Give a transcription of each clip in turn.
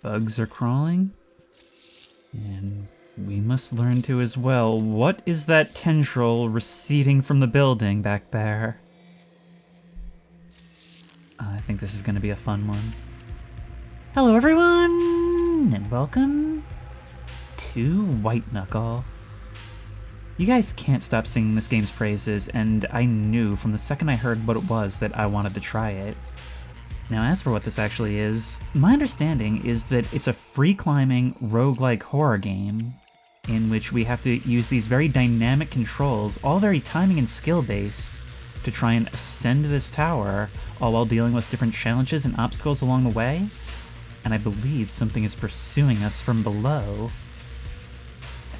Bugs are crawling. And we must learn to as well. What is that tendril receding from the building back there? I think this is going to be a fun one. Hello everyone, and welcome to White Knuckle. You guys can't stop singing this game's praises, and I knew from the second I heard what it was that I wanted to try it. Now, as for what this actually is, my understanding is that it's a free-climbing, roguelike horror game in which we have to use these very dynamic controls, all very timing and skill-based, to try and ascend this tower, all while dealing with different challenges and obstacles along the way. And I believe something is pursuing us from below.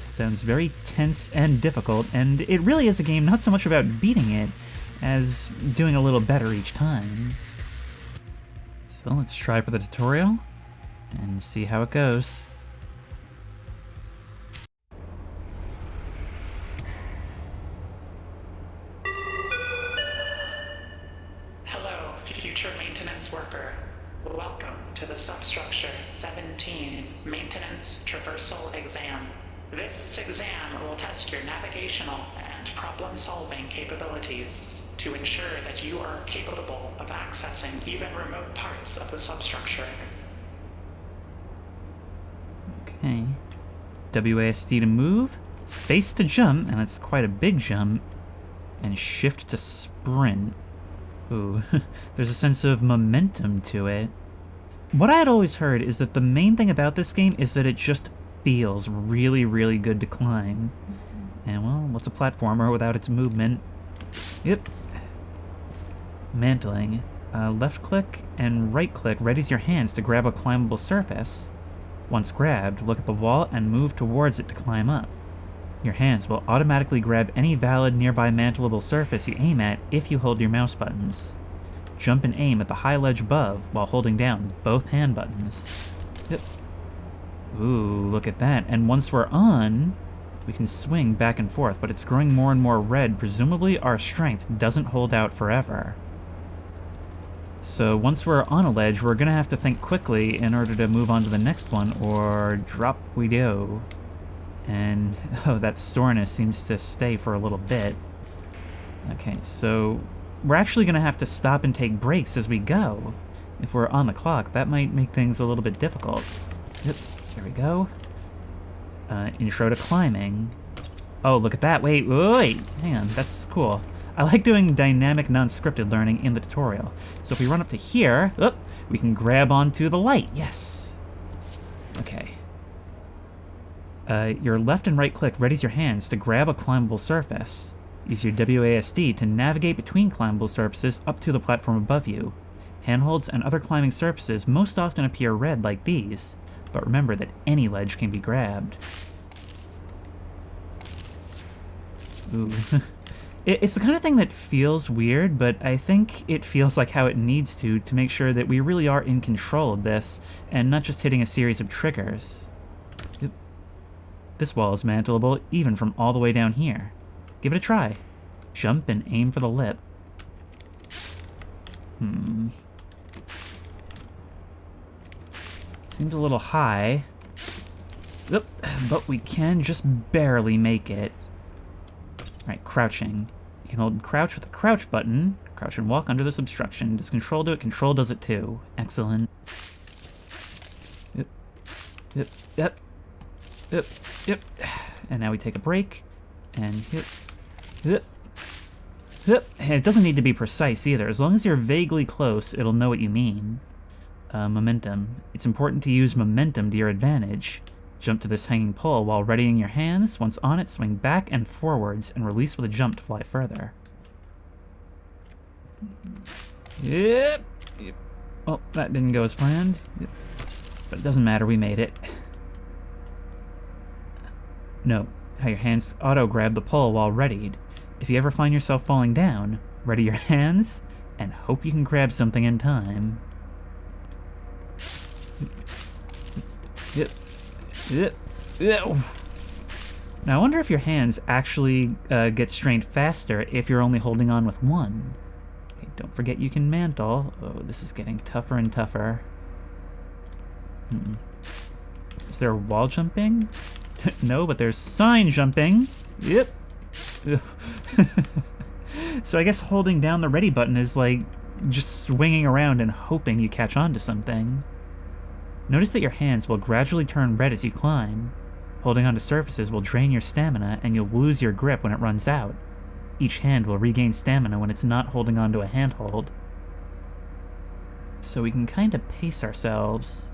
Sounds very tense and difficult, and it really is a game not so much about beating it, as doing a little better each time. So let's try for the tutorial, and see how it goes. Hello, future maintenance worker. Welcome to the Substructure 17 Maintenance Traversal Exam. This exam will test your navigational and problem-solving capabilities to ensure that you are capable of accessing even remote parts of the substructure. Okay. WASD to move, space to jump, and that's quite a big jump, and shift to sprint. Ooh, there's a sense of momentum to it. What I had always heard is that the main thing about this game is that it just feels really, really good to climb. And well, what's a platformer without its movement? Yep. Mantling. Left click and right click readies your hands to grab a climbable surface. Once grabbed, look at the wall and move towards it to climb up. Your hands will automatically grab any valid nearby mantleable surface you aim at if you hold your mouse buttons. Jump and aim at the high ledge above while holding down both hand buttons. Yep. Ooh, look at that. And once we're on, we can swing back and forth, but it's growing more and more red. Presumably our strength doesn't hold out forever. So once we're on a ledge, we're gonna have to think quickly in order to move on to the next one, or drop we go. And, oh, that soreness seems to stay for a little bit. Okay, so we're actually gonna have to stop and take breaks as we go. If we're on the clock, that might make things a little bit difficult. Yep, there we go. Intro to climbing. Oh, look at that, wait, hang on, that's cool. I like doing dynamic, non-scripted learning in the tutorial. So if we run up to here, we can grab onto the light, yes. Okay. Your left and right click readies your hands to grab a climbable surface. Use your WASD to navigate between climbable surfaces up to the platform above you. Handholds and other climbing surfaces most often appear red like these, but remember that any ledge can be grabbed. Ooh. It's the kind of thing that feels weird, but I think it feels like how it needs to make sure that we really are in control of this, and not just hitting a series of triggers. This wall is mantleable even from all the way down here. Give it a try. Jump and aim for the lip. Seems a little high. But we can just barely make it. Alright, crouching. You can hold crouch with the crouch button. Crouch and walk under this obstruction. Does control do it? Control does it too. Excellent. Yep. And now we take a break. And and it doesn't need to be precise either. As long as you're vaguely close, it'll know what you mean. Momentum. It's important to use momentum to your advantage. Jump to this hanging pole while readying your hands. Once on it, swing back and forwards and release with a jump to fly further. Yep. Oh, that didn't go as planned. Yep. But it doesn't matter, we made it. Note how your hands auto-grab the pole while readied. If you ever find yourself falling down, ready your hands and hope you can grab something in time. Yep. Now I wonder if your hands actually get strained faster if you're only holding on with one. Okay, don't forget you can mantle. Oh, this is getting tougher and tougher. Is there wall jumping? No, but there's sign jumping. Yep. So I guess holding down the ready button is like just swinging around and hoping you catch on to something. Notice that your hands will gradually turn red as you climb. Holding onto surfaces will drain your stamina and you'll lose your grip when it runs out. Each hand will regain stamina when it's not holding onto a handhold. So we can kind of pace ourselves.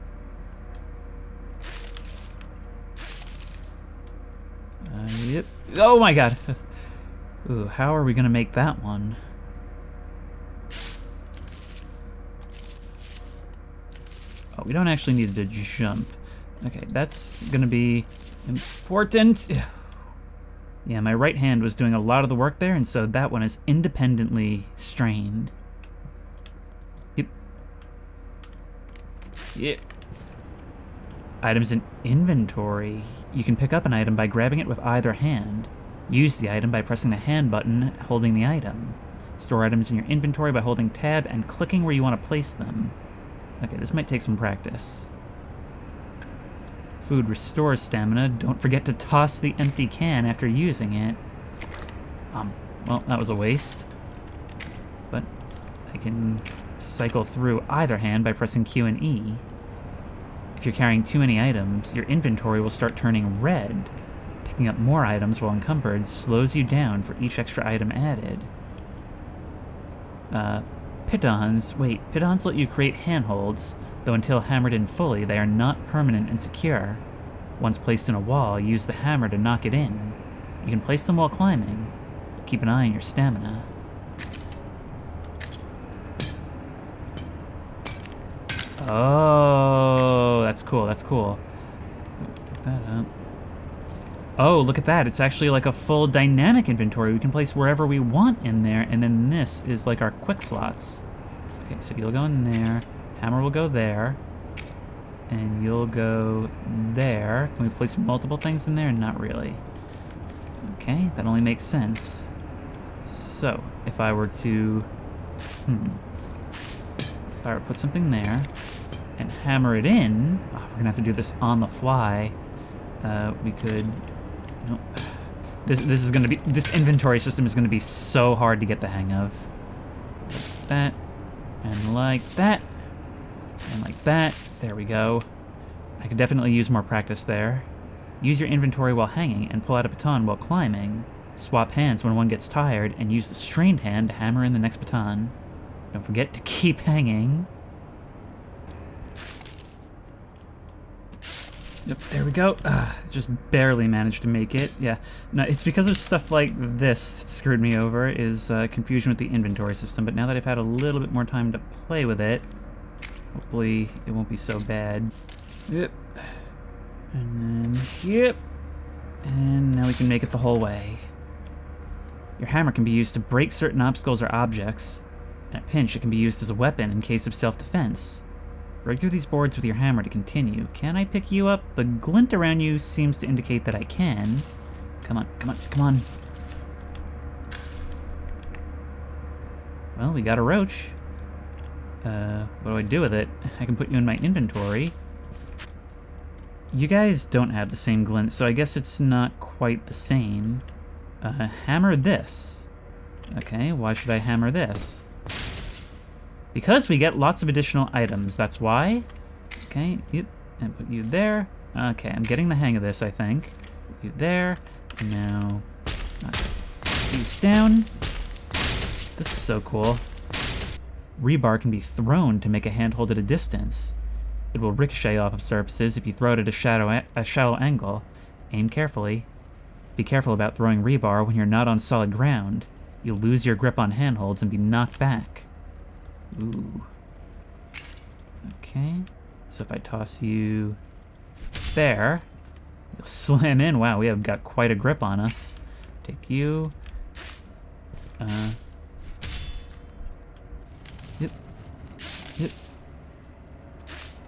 Yep. Oh my god! Ooh, how are we gonna make that one? Oh, we don't actually need to jump. Okay, that's gonna be important. Yeah, my right hand was doing a lot of the work there, and so that one is independently strained. Yep. Yep. Items in inventory. You can pick up an item by grabbing it with either hand. Use the item by pressing the hand button holding the item. Store items in your inventory by holding tab and clicking where you want to place them. Okay, this might take some practice. Food restores stamina. Don't forget to toss the empty can after using it. Well, that was a waste. But I can cycle through either hand by pressing Q and E. If you're carrying too many items, your inventory will start turning red. Picking up more items while encumbered slows you down for each extra item added. Pitons. Wait, pitons let you create handholds, though until hammered in fully, they are not permanent and secure. Once placed in a wall, use the hammer to knock it in. You can place them while climbing, but keep an eye on your stamina. Oh, that's cool, that's cool. Pick that up. Oh, look at that. It's actually like a full dynamic inventory. We can place wherever we want in there, and then this is like our quick slots. Okay, so you'll go in there, hammer will go there, and you'll go there. Can we place multiple things in there? Not really. Okay, that only makes sense. So, if I were to... If I were to put something there, and hammer it in... Oh, we're gonna have to do this on the fly. We could... Nope. This is gonna be... This inventory system is gonna be so hard to get the hang of. Like that, and like that, and like that. There we go. I could definitely use more practice there. Use your inventory while hanging and pull out a baton while climbing. Swap hands when one gets tired and use the strained hand to hammer in the next baton. Don't forget to keep hanging. Yep, there we go. Just barely managed to make it. Yeah, no, it's because of stuff like this that screwed me over, is confusion with the inventory system. But now that I've had a little bit more time to play with it, hopefully it won't be so bad. Yep. And then, yep. And now we can make it the whole way. Your hammer can be used to break certain obstacles or objects. And at pinch, it can be used as a weapon in case of self-defense. Break through these boards with your hammer to continue. Can I pick you up? The glint around you seems to indicate that I can. Come on, come on, come on. Well, we got a roach. What do I do with it? I can put you in my inventory. You guys don't have the same glint, so I guess it's not quite the same. Hammer this. Okay, why should I hammer this? Because we get lots of additional items, that's why. Okay, yep, and put you there. Okay, I'm getting the hang of this, I think. Put you there, and now knock these down. This is so cool. Rebar can be thrown to make a handhold at a distance. It will ricochet off of surfaces if you throw it at a shallow angle. Aim carefully. Be careful about throwing rebar when you're not on solid ground. You'll lose your grip on handholds and be knocked back. Ooh. Okay. So if I toss you there, you'll slam in. Wow, we have got quite a grip on us. Take you. Yep. Yep. Yep.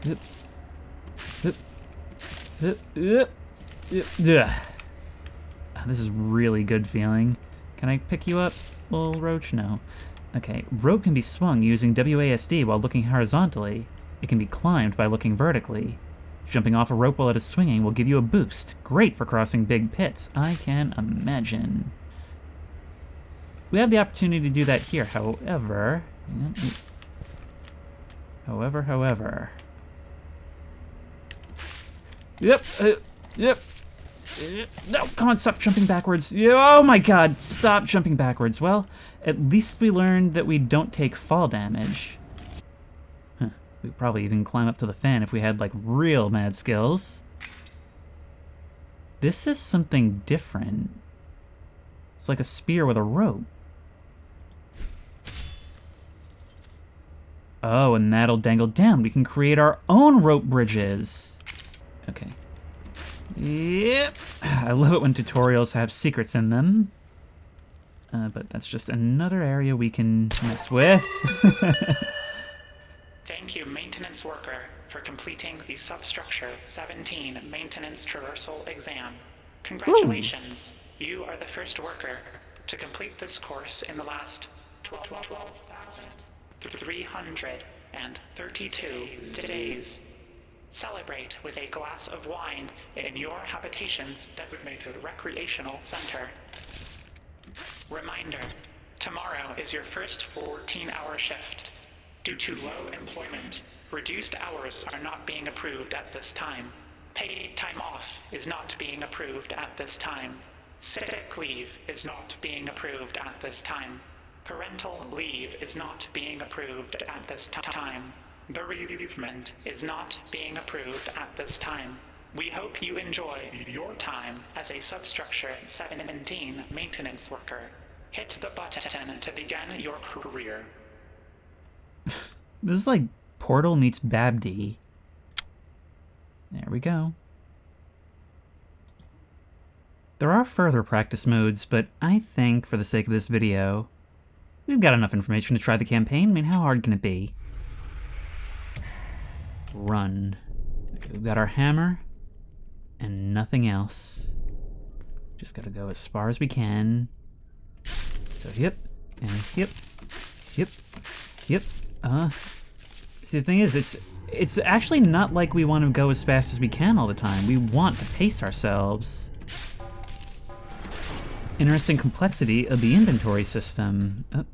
Yep. Yep. Yep. Yep. Yep. This is really good feeling. Can I pick you up, little roach? No. Okay, rope can be swung using WASD while looking horizontally. It can be climbed by looking vertically. Jumping off a rope while it is swinging will give you a boost. Great for crossing big pits, I can imagine. We have the opportunity to do that here, however... However... Yep. No, come on, stop jumping backwards. Oh my god, stop jumping backwards. Well, at least we learned that we don't take fall damage. Huh. We probably didn't climb up to the fan if we had, like, real mad skills. This is something different. It's like a spear with a rope. Oh, and that'll dangle down. We can create our own rope bridges. Okay. Yep. I love it when tutorials have secrets in them. But that's just another area we can mess with. Thank you, Maintenance Worker, for completing the Substructure 17 Maintenance Traversal Exam. Congratulations. Ooh. You are the first worker to complete this course in the last 12,332 days. Celebrate with a glass of wine in your habitation's designated recreational center. Reminder, tomorrow is your first 14-hour shift. Due to low employment, reduced hours are not being approved at this time. Paid time off is not being approved at this time. Sick leave is not being approved at this time. Parental leave is not being approved at this time. Bereavement is not being approved at this time. We hope you enjoy your time as a Substructure 17 maintenance worker. Hit the button to begin your career. This is like Portal meets Babdy. There we go. There are further practice modes, but I think, for the sake of this video, we've got enough information to try the campaign. I mean, how hard can it be? Run. Okay, we've got our hammer and nothing else. Just gotta go as far as we can. So yep, and yep. See, the thing is, it's actually not like we want to go as fast as we can all the time. We want to pace ourselves. Interesting complexity of the inventory system. Oh,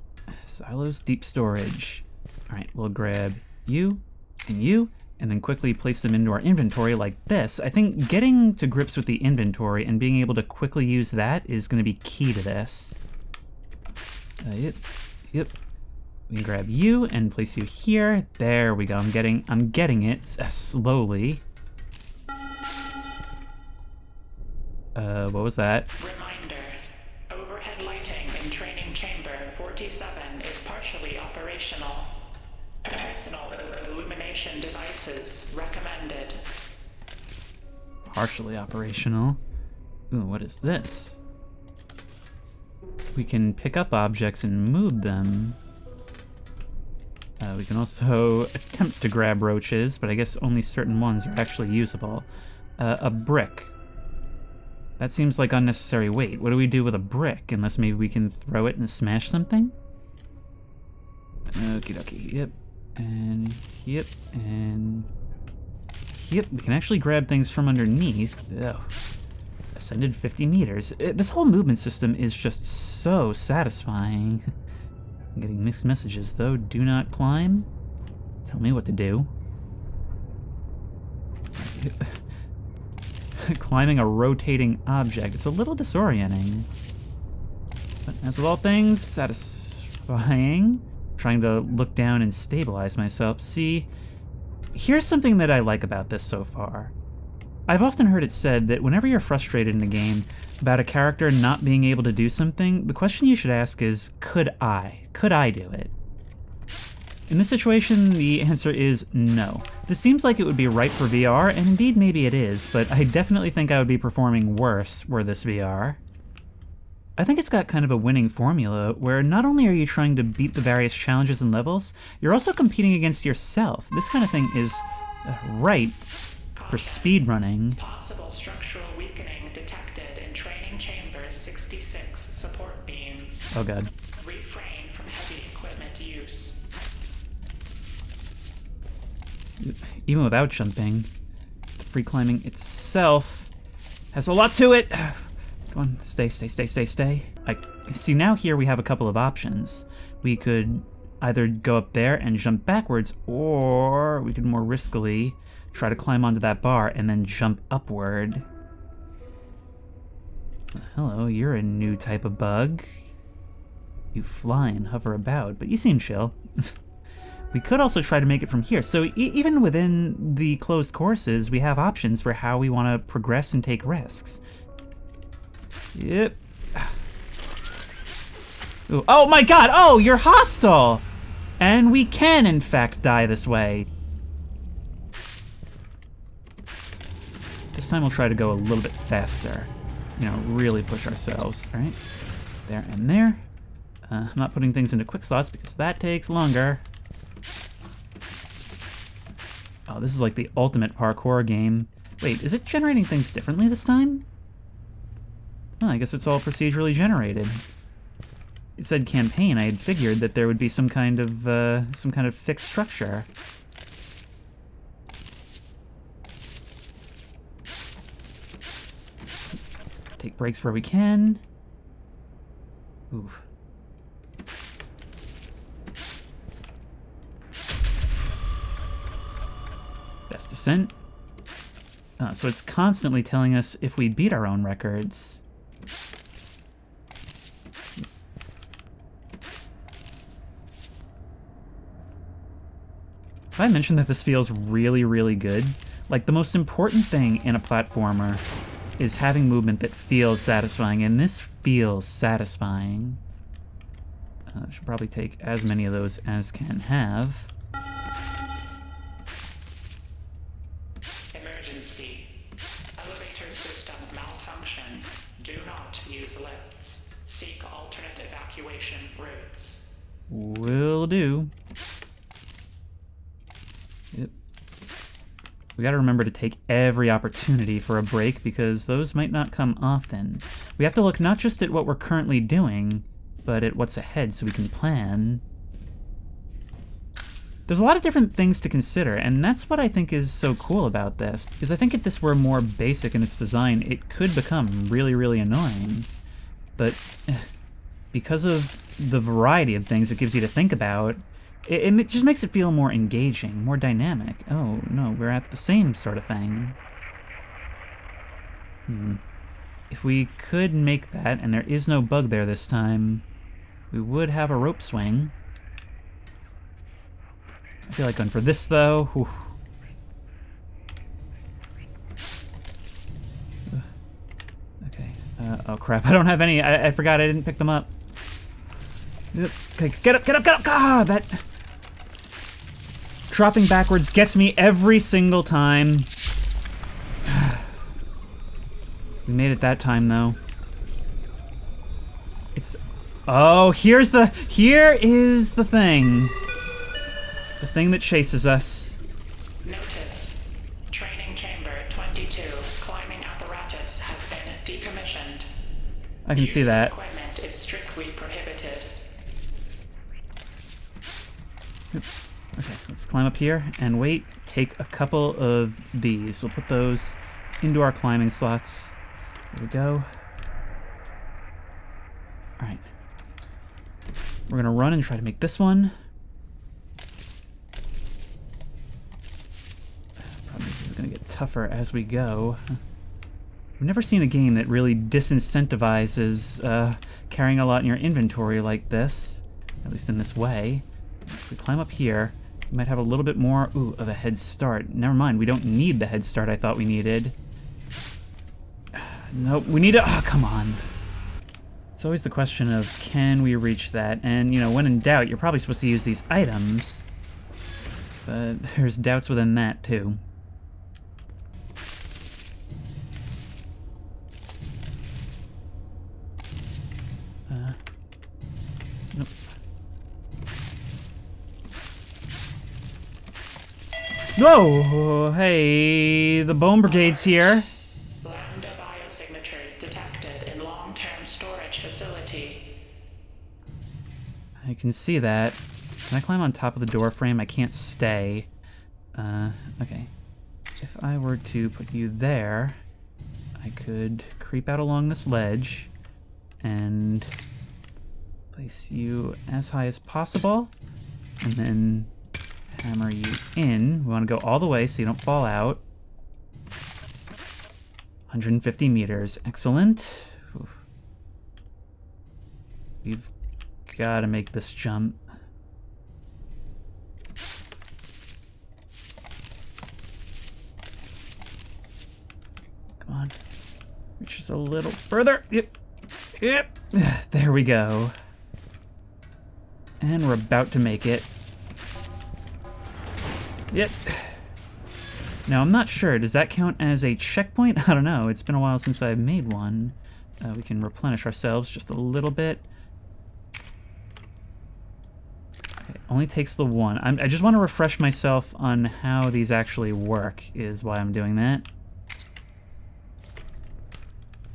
silos, deep storage. All right, we'll grab you, and then quickly place them into our inventory like this. I think getting to grips with the inventory and being able to quickly use that is going to be key to this. Yep. We can grab you and place you here. There we go. I'm getting it slowly. What was that? Reminder: overhead lighting in training chamber 47 is partially operational. Personal illumination devices recommended. Partially operational. Ooh, what is this? We can pick up objects and move them. We can also attempt to grab roaches, but I guess only certain ones are actually usable. A brick. That seems like unnecessary weight. What do we do with a brick? Unless maybe we can throw it and smash something? Okie dokie, yep. And yep, and yep. We can actually grab things from underneath. Oh. Ascended 50 meters. This whole movement system is just so satisfying. I'm getting mixed messages, though. Do not climb. Tell me what to do. Climbing a rotating object. It's a little disorienting. But as with all things, satisfying. Trying to look down and stabilize myself. See, here's something that I like about this so far. I've often heard it said that whenever you're frustrated in a game about a character not being able to do something, the question you should ask is, could I? Could I do it? In this situation, the answer is no. This seems like it would be right for VR, and indeed maybe it is, but I definitely think I would be performing worse were this VR. I think it's got kind of a winning formula, where not only are you trying to beat the various challenges and levels, you're also competing against yourself. This kind of thing is right for speedrunning. Possible structural weakening detected in training chamber 66 support beams. Oh god. Refrain from heavy equipment use. Even without jumping, free climbing itself has a lot to it. Go on, stay. I see now here we have a couple of options. We could either go up there and jump backwards, or we could more riskily try to climb onto that bar and then jump upward. Hello, you're a new type of bug. You fly and hover about, but you seem chill. We could also try to make it from here. So even within the closed courses, we have options for how we want to progress and take risks. Yep. Ooh. Oh my god! Oh, you're hostile! And we can, in fact, die this way. This time we'll try to go a little bit faster. You know, really push ourselves, right? There and there. I'm not putting things into quick slots because that takes longer. Oh, this is like the ultimate parkour game. Wait, is it generating things differently this time? Oh, I guess it's all procedurally generated. It said campaign. I had figured that there would be some kind of fixed structure. Take breaks where we can. Oof. Best descent. So it's constantly telling us if we beat our own records. Have I mentioned that this feels really, really good? Like, the most important thing in a platformer is having movement that feels satisfying, and this feels satisfying. I should probably take as many of those as can have. Emergency. Elevator system malfunction. Do not use lifts. Seek alternate evacuation routes. Will do. Yep. We gotta remember to take every opportunity for a break because those might not come often. We have to look not just at what we're currently doing, but at what's ahead so we can plan. There's a lot of different things to consider, and that's what I think is so cool about this, is I think if this were more basic in its design, it could become really, really annoying. But because of the variety of things it gives you to think about, it just makes it feel more engaging, more dynamic. Oh, no, we're at the same sort of thing. If we could make that, and there is no bug there this time, we would have a rope swing. I feel like going for this, though. Whew. Okay. Oh, crap. I don't have any. I forgot I didn't pick them up. Okay, get up! God, that... Dropping backwards gets me every single time. We made it that time, though. It's... Oh, here is the thing. The thing that chases us. Notice. Training chamber 22. Climbing apparatus has been decommissioned. I can see that. Equipment is strictly prohibited. Okay, let's climb up here and wait. Take a couple of these. We'll put those into our climbing slots. There we go. Alright. We're gonna run and try to make this one. Probably this is gonna get tougher as we go. I've never seen a game that really disincentivizes carrying a lot in your inventory like this. At least in this way. If we climb up here, we might have a little bit more, of a head start. Never mind, we don't need the head start I thought we needed. Nope, we need to, come on. It's always the question of, can we reach that? And, when in doubt, you're probably supposed to use these items. But there's doubts within that, too. Nope. Whoa! Hey, the Bone Brigade's here. Lambda biosignatures detected in long-term storage facility. I can see that. Can I climb on top of the door frame? I can't stay. Okay. if I were to put you there, I could creep out along this ledge and place you as high as possible, and then hammer you in. We want to go all the way so you don't fall out. 150 meters. Excellent. Oof. We've got to make this jump. Come on. Reach just a little further. Yep. Yep. There we go. And we're about to make it. Yep. Now, I'm not sure. Does that count as a checkpoint? I don't know. It's been a while since I've made one. We can replenish ourselves just a little bit. Okay, only takes the one. I just want to refresh myself on how these actually work, is why I'm doing that.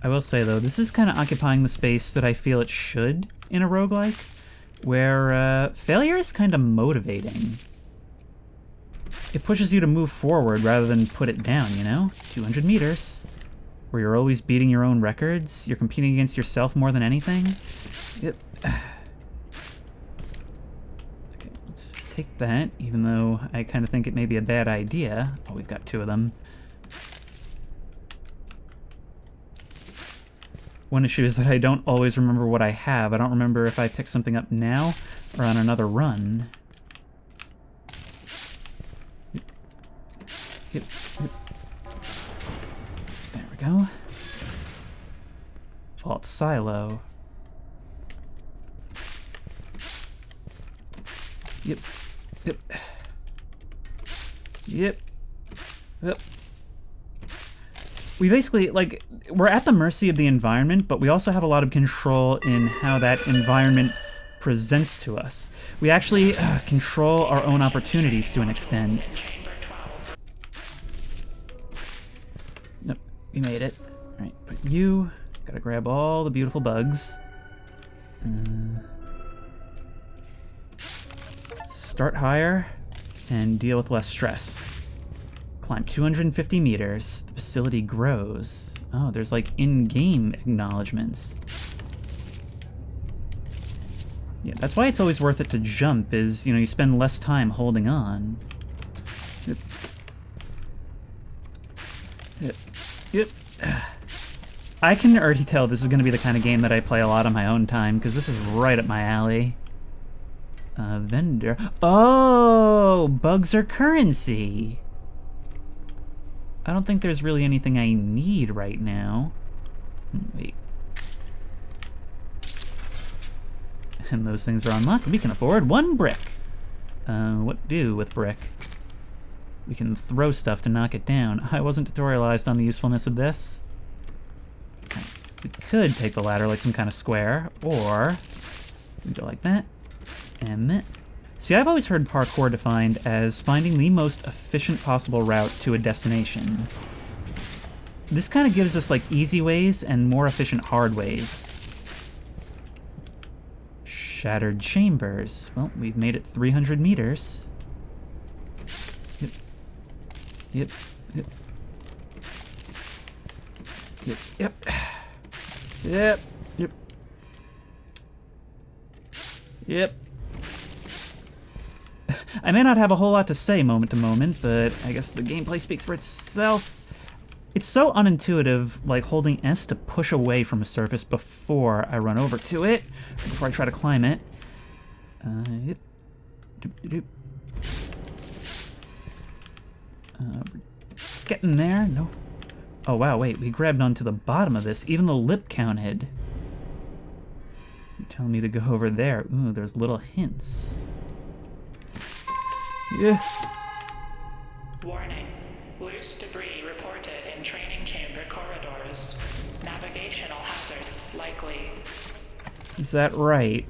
I will say, though, this is kind of occupying the space that I feel it should in a roguelike, where failure is kind of motivating. It pushes you to move forward rather than put it down, you know? 200 meters, where you're always beating your own records. You're competing against yourself more than anything. Yep. Okay, let's take that, even though I kind of think it may be a bad idea. Oh, we've got two of them. One issue is that I don't always remember what I have. I don't remember if I pick something up now or on another run. Yep. There we go. Vault silo. Yep. Yep. Yep. Yep. We basically, like, we're at the mercy of the environment, but we also have a lot of control in how that environment presents to us. We actually control our own opportunities to an extent. Nope, we made it. Alright, but you gotta grab all the beautiful bugs. Start higher and deal with less stress. Climb 250 meters. The facility grows. Oh, there's like in-game acknowledgements. Yeah, that's why it's always worth it to jump, is, you know, you spend less time holding on. Yep. Yep. Yep. I can already tell this is going to be the kind of game that I play a lot on my own time, because this is right up my alley. Vendor. Oh, bugs are currency. I don't think there's really anything I need right now. Wait. And those things are unlocked. We can afford 1 brick. What do with brick? We can throw stuff to knock it down. I wasn't tutorialized on the usefulness of this. We could take the ladder like some kind of square, or we go like that, and that. See, I've always heard parkour defined as finding the most efficient possible route to a destination. This kind of gives us, like, easy ways and more efficient hard ways. Shattered chambers. Well, we've made it 300 meters. Yep. Yep. Yep. Yep. Yep. Yep. Yep. Yep. I may not have a whole lot to say moment to moment, but I guess the gameplay speaks for itself. It's so unintuitive, like holding S to push away from a surface before I run over to it, before I try to climb it. Yep. Doop, doop. Getting there. No. Oh, wow, wait. We grabbed onto the bottom of this. Even the lip counted. You're telling me to go over there. Ooh, there's little hints. Yeah. Warning. Loose debris reported in training chamber corridors. Navigational hazards likely. Is that right?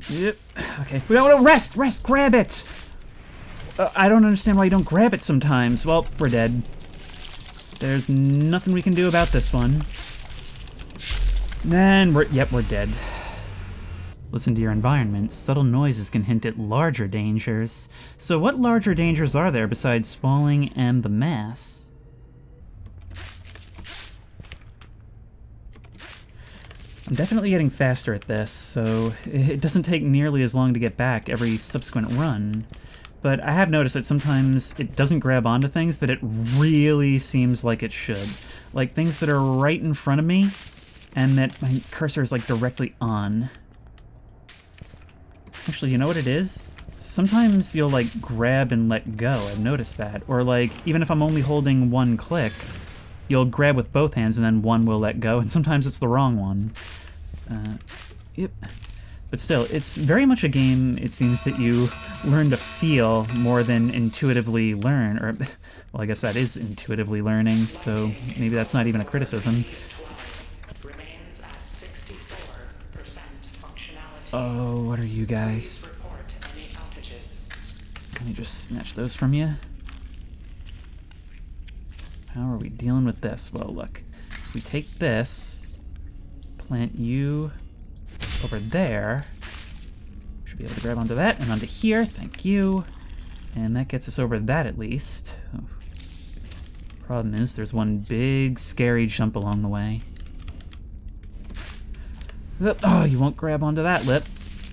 Yep. Okay. No, rest! Rest! Grab it! I don't understand why you don't grab it sometimes. Well, we're dead. There's nothing we can do about this one. And we're dead. Listen to your environment. Subtle noises can hint at larger dangers. So what larger dangers are there besides falling and the mass? I'm definitely getting faster at this, so it doesn't take nearly as long to get back every subsequent run. But I have noticed that sometimes it doesn't grab onto things that it really seems like it should. Like things that are right in front of me, and that my cursor is like directly on. Actually, you know what it is? Sometimes you'll like grab and let go, I've noticed that. Or like, even if I'm only holding one click, you'll grab with both hands and then one will let go, and sometimes it's the wrong one. Yep. But still, it's very much a game, it seems, that you learn to feel more than intuitively learn. Or, well, I guess that is intuitively learning, so maybe that's not even a criticism. Remains at 64% functionality. Oh, what are you guys? Report any outages. Let me just snatch those from you. How are we dealing with this? Well, look. If we take this, plant you over there. Should be able to grab onto that and onto here. Thank you. And that gets us over that at least. Oh. Problem is, there's one big, scary jump along the way. Oh, you won't grab onto that lip.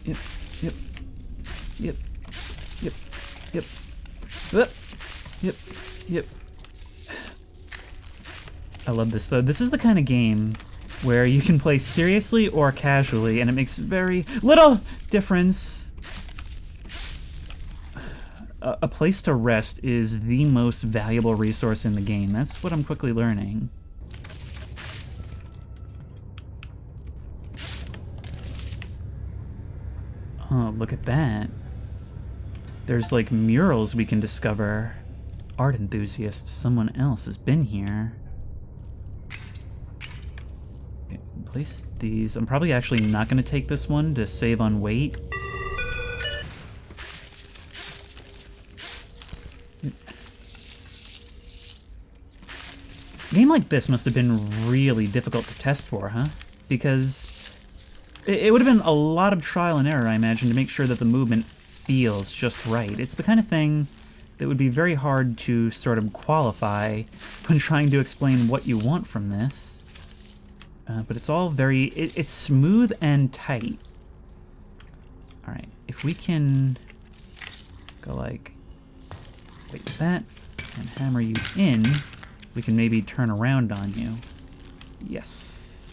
Yep, yep, yep, yep, yep, yep, yep, yep. I love this, though. This is the kind of game where you can play seriously or casually, and it makes very little difference. A place to rest is the most valuable resource in the game. That's what I'm quickly learning. Oh, look at that. There's like murals we can discover. Art enthusiasts, someone else has been here. Okay, place these. I'm probably actually not going to take this one to save on weight. A game like this must have been really difficult to test for, huh? Because it would have been a lot of trial and error, I imagine, to make sure that the movement feels just right. It's the kind of thing that would be very hard to sort of qualify when trying to explain what you want from this. But it's all very... It's smooth and tight. Alright, if we can go like... Wait, that, and hammer you in, we can maybe turn around on you. Yes.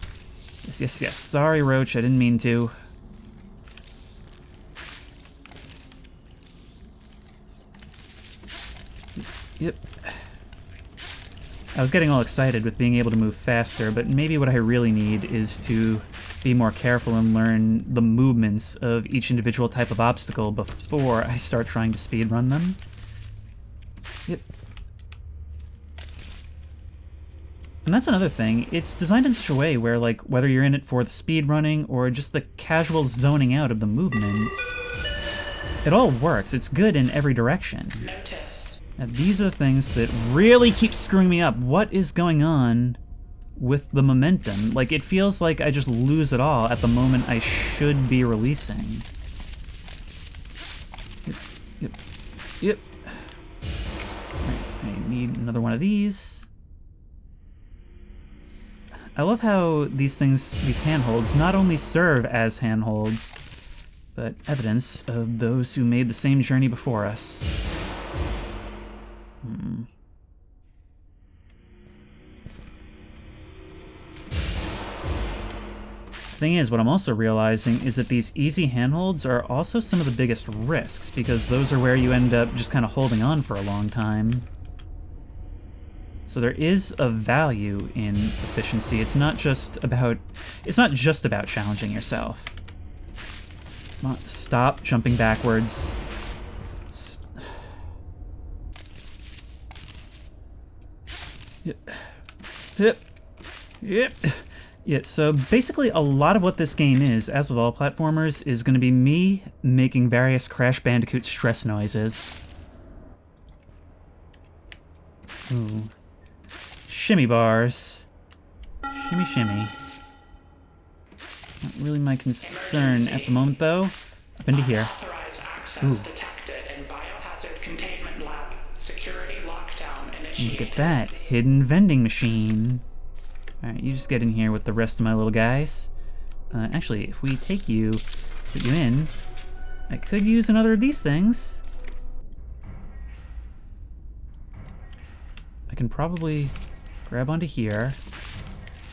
Yes, yes, yes. Sorry, Roach, I didn't mean to. Yep. I was getting all excited with being able to move faster, but maybe what I really need is to be more careful and learn the movements of each individual type of obstacle before I start trying to speedrun them. Yep. And that's another thing. It's designed in such a way where, like, whether you're in it for the speed running or just the casual zoning out of the movement, it all works. It's good in every direction. Notice. Now, these are the things that really keep screwing me up. What is going on with the momentum? Like, it feels like I just lose it all at the moment I should be releasing. Yep, yep, yep. Right, I need another one of these. I love how these things, these handholds, not only serve as handholds, but evidence of those who made the same journey before us. Thing is, what I'm also realizing is that these easy handholds are also some of the biggest risks, because those are where you end up just kind of holding on for a long time. So there is a value in efficiency. It's not just about challenging yourself. Come on, stop jumping backwards. Yep. Yep. Yep. Yeah, so basically a lot of what this game is, as with all platformers, is going to be me making various Crash Bandicoot stress noises. Ooh. Shimmy bars. Shimmy, shimmy. Not really my concern at the moment, though. Up into here. Unauthorized access Ooh. detected in biohazard containment lab. Security lockdown initiated. Look at that. Hidden vending machine. Alright, you just get in here with the rest of my little guys. Actually, if we take you, put you in, I could use another of these things. I can probably grab onto here,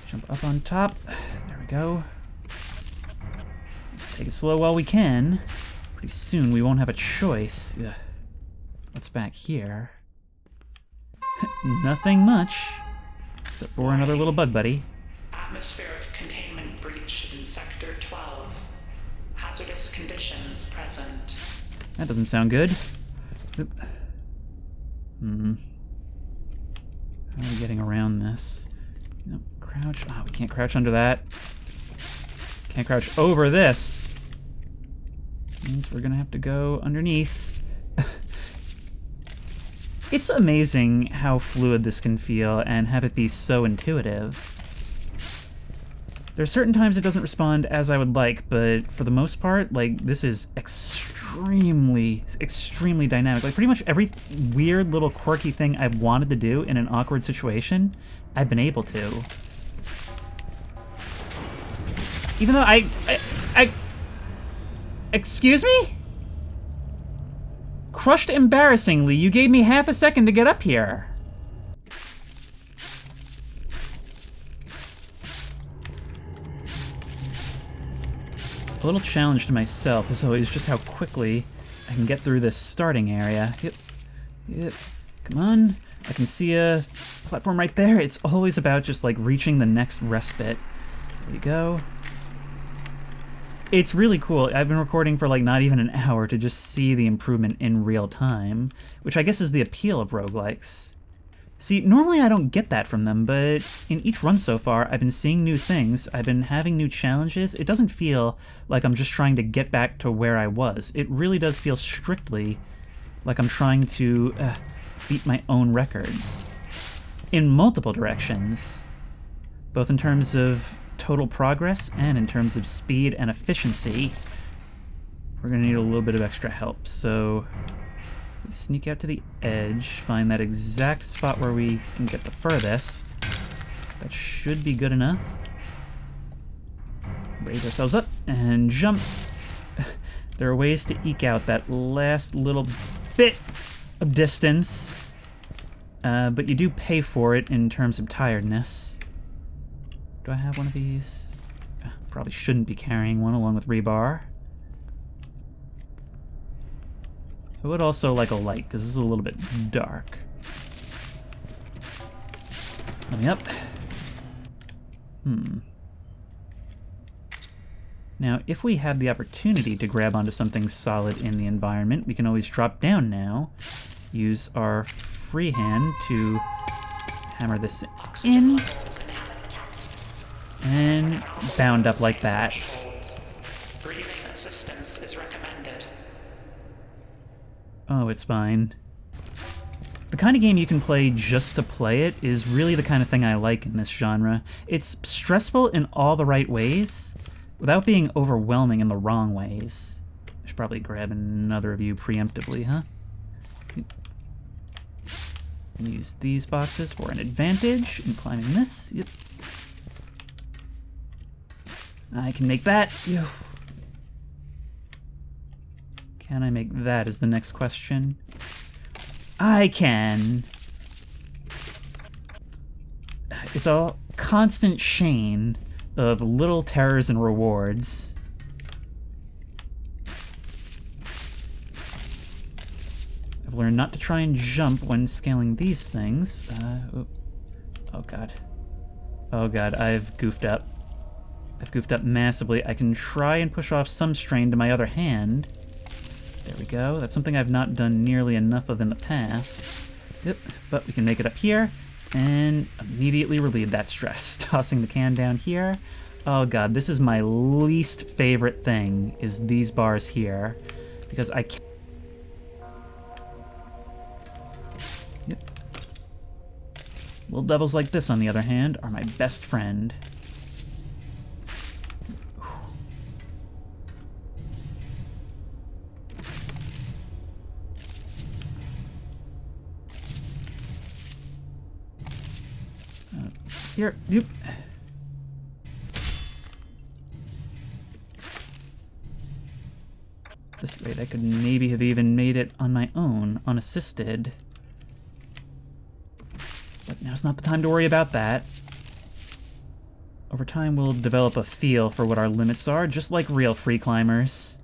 jump up on top. There we go. Let's take it slow while we can. Pretty soon we won't have a choice. Ugh. What's back here? Nothing much. Except for another little bug buddy. Atmospheric containment breach in Sector 12. Hazardous conditions present. That doesn't sound good. Oop. How are we getting around this? Nope, crouch. Oh, we can't crouch under that. Can't crouch over this. Means we're gonna have to go underneath. It's amazing how fluid this can feel and have it be so intuitive. There are certain times it doesn't respond as I would like, but for the most part, like, this is extremely dynamic. Like, pretty much every weird little quirky thing I've wanted to do in an awkward situation, I've been able to. Even though I excuse me? Crushed embarrassingly, you gave me half a second to get up here. A little challenge to myself is always just how quickly I can get through this starting area. Yep. Come on. I can see a platform right there. It's always about just like reaching the next respite. There you go. It's really cool. I've been recording for like not even an hour to just see the improvement in real time, which I guess is the appeal of roguelikes. See, normally I don't get that from them, but in each run so far, I've been seeing new things, I've been having new challenges. It doesn't feel like I'm just trying to get back to where I was. It really does feel strictly like I'm trying to beat my own records. In multiple directions. Both in terms of total progress and in terms of speed and efficiency. We're gonna need a little bit of extra help, so we sneak out to the edge, find that exact spot where we can get the furthest. That should be good enough. Raise ourselves up and jump. There are ways to eke out that last little bit of distance, but you do pay for it in terms of tiredness. Do I have one of these? Probably shouldn't be carrying one along with rebar. I would also like a light, because this is a little bit dark. Let me up. Now, if we have the opportunity to grab onto something solid in the environment, we can always drop down now. Use our free hand to hammer this in. And bound up like that. Breathing assistance is recommended. Oh, it's fine. The kind of game you can play just to play it is really the kind of thing I like in this genre. It's stressful in all the right ways, without being overwhelming in the wrong ways. I should probably grab another of you preemptively, huh? Use these boxes for an advantage in climbing this. Yep. I can make that. Ew. Can I make that is the next question. I can. It's a constant chain of little terrors and rewards. I've learned not to try and jump when scaling these things. Oh god. Oh god, I've goofed up. I've goofed up massively. I can try and push off some strain to my other hand. There we go. That's something I've not done nearly enough of in the past. Yep, but we can make it up here and immediately relieve that stress. Tossing the can down here. Oh god, this is my least favorite thing, is these bars here. Because I can't... Yep. Little devils like this, on the other hand, are my best friend. Here, you. This rate, I could maybe have even made it on my own, unassisted. But now's not the time to worry about that. Over time, we'll develop a feel for what our limits are, just like real free climbers.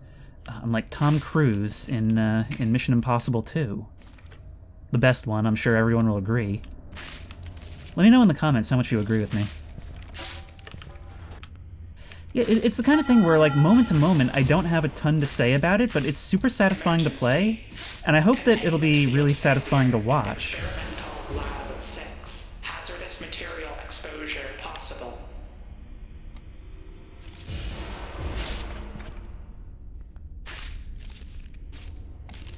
I'm like Tom Cruise in Mission Impossible 2. The best one, I'm sure everyone will agree. Let me know in the comments how much you agree with me. Yeah, it's the kind of thing where, like, moment to moment, I don't have a ton to say about it, but it's super satisfying to play, and I hope that it'll be really satisfying to watch. Experimental Lab 6. Hazardous material exposure possible.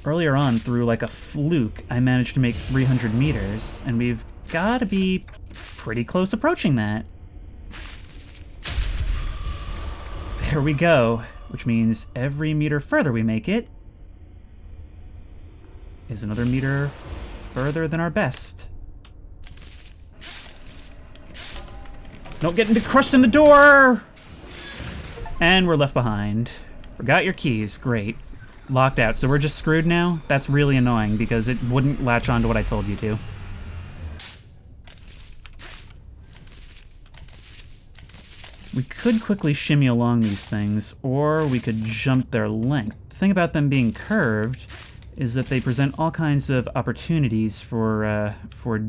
Earlier on, through like a fluke, I managed to make 300 meters, and we've got to be pretty close approaching that. There we go, which means every meter further we make it is another meter further than our best. Don't get into crushed in the door! And we're left behind. Forgot your keys, great. Locked out, so we're just screwed now? That's really annoying because it wouldn't latch on to what I told you to. We could quickly shimmy along these things, or we could jump their length. The thing about them being curved is that they present all kinds of opportunities for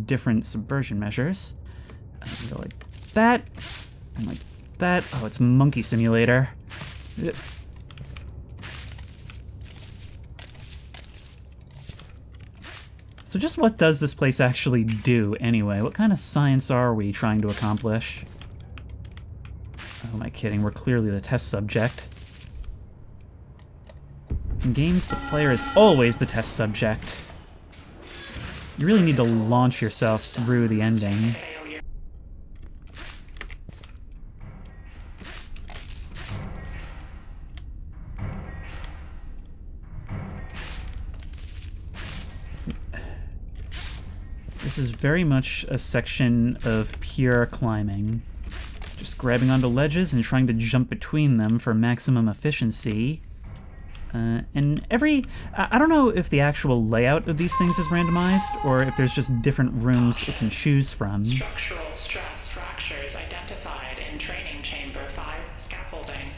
different subversion measures. Go like that, and like that. Oh, it's Monkey Simulator. So just what does this place actually do, anyway? What kind of science are we trying to accomplish? Oh, am I kidding? We're clearly the test subject. In games, the player is always the test subject. You really need to launch yourself through the ending. This is very much a section of pure climbing. Just grabbing onto ledges and trying to jump between them for maximum efficiency. And I don't know if the actual layout of these things is randomized, or if there's just different rooms it can choose from. Structural stress fractures identified in training chamber 5 scaffolding.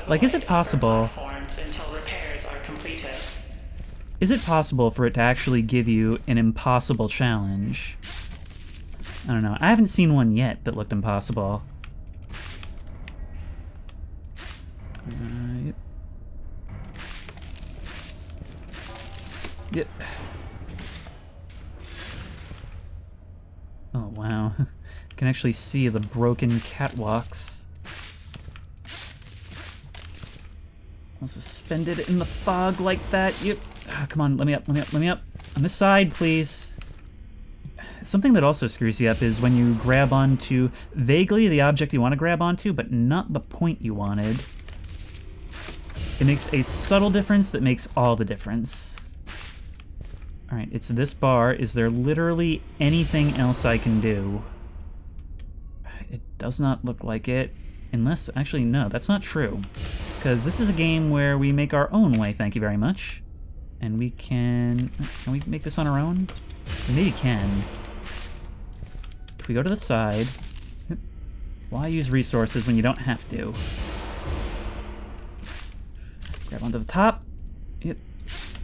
Like, is it possible... platforms until repairs are completed. Is it possible for it to actually give you an impossible challenge? I don't know. I haven't seen one yet that looked impossible. Yep. Yep. Oh, wow. I can actually see the broken catwalks. I'll suspend it in the fog like that. Yep. Ah, come on, let me up, let me up, let me up. On this side, please. Something that also screws you up is when you grab onto vaguely the object you want to grab onto, but not the point you wanted. It makes a subtle difference that makes all the difference. Alright, it's this bar. Is there literally anything else I can do? It does not look like it. Unless, actually, no, that's not true. Because this is a game where we make our own way, thank you very much. And we can we make this on our own? We maybe can. If we go to the side, why use resources when you don't have to? Grab onto the top. Yep.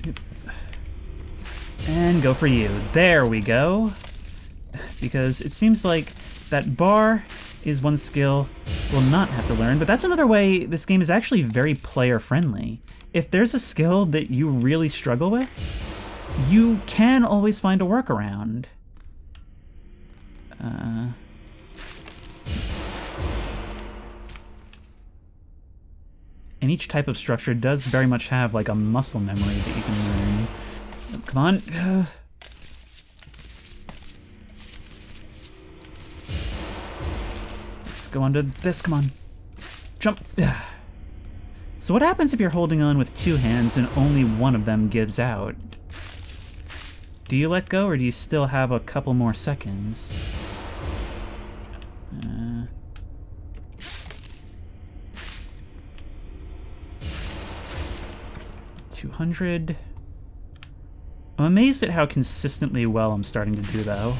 Yep. And go for you. There we go. Because it seems like that bar is one skill we'll not have to learn, but that's another way this game is actually very player-friendly. If there's a skill that you really struggle with, you can always find a workaround. And each type of structure does very much have like a muscle memory that you can learn. Oh, come on. Let's go onto this, come on. Jump. So what happens if you're holding on with two hands and only one of them gives out? Do you let go, or do you still have a couple more seconds? $200. I'm amazed at how consistently well I'm starting to do, though.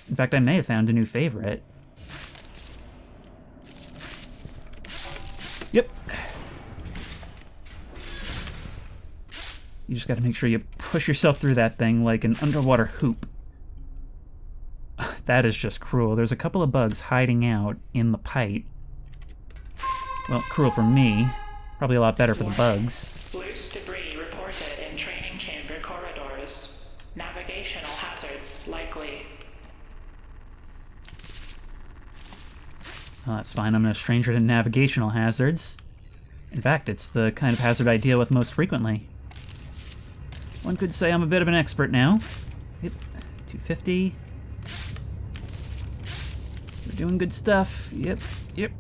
In fact, I may have found a new favorite. Yep. You just gotta make sure you push yourself through that thing like an underwater hoop. That is just cruel. There's a couple of bugs hiding out in the pipe. Well, cruel for me. Probably a lot better for the bugs. Loose debris reported in training chamber corridors. Navigational hazards likely. Oh, that's fine. I'm no stranger to navigational hazards. In fact, it's the kind of hazard I deal with most frequently. One could say I'm a bit of an expert now. Yep, 250. We're doing good stuff. Yep, yep,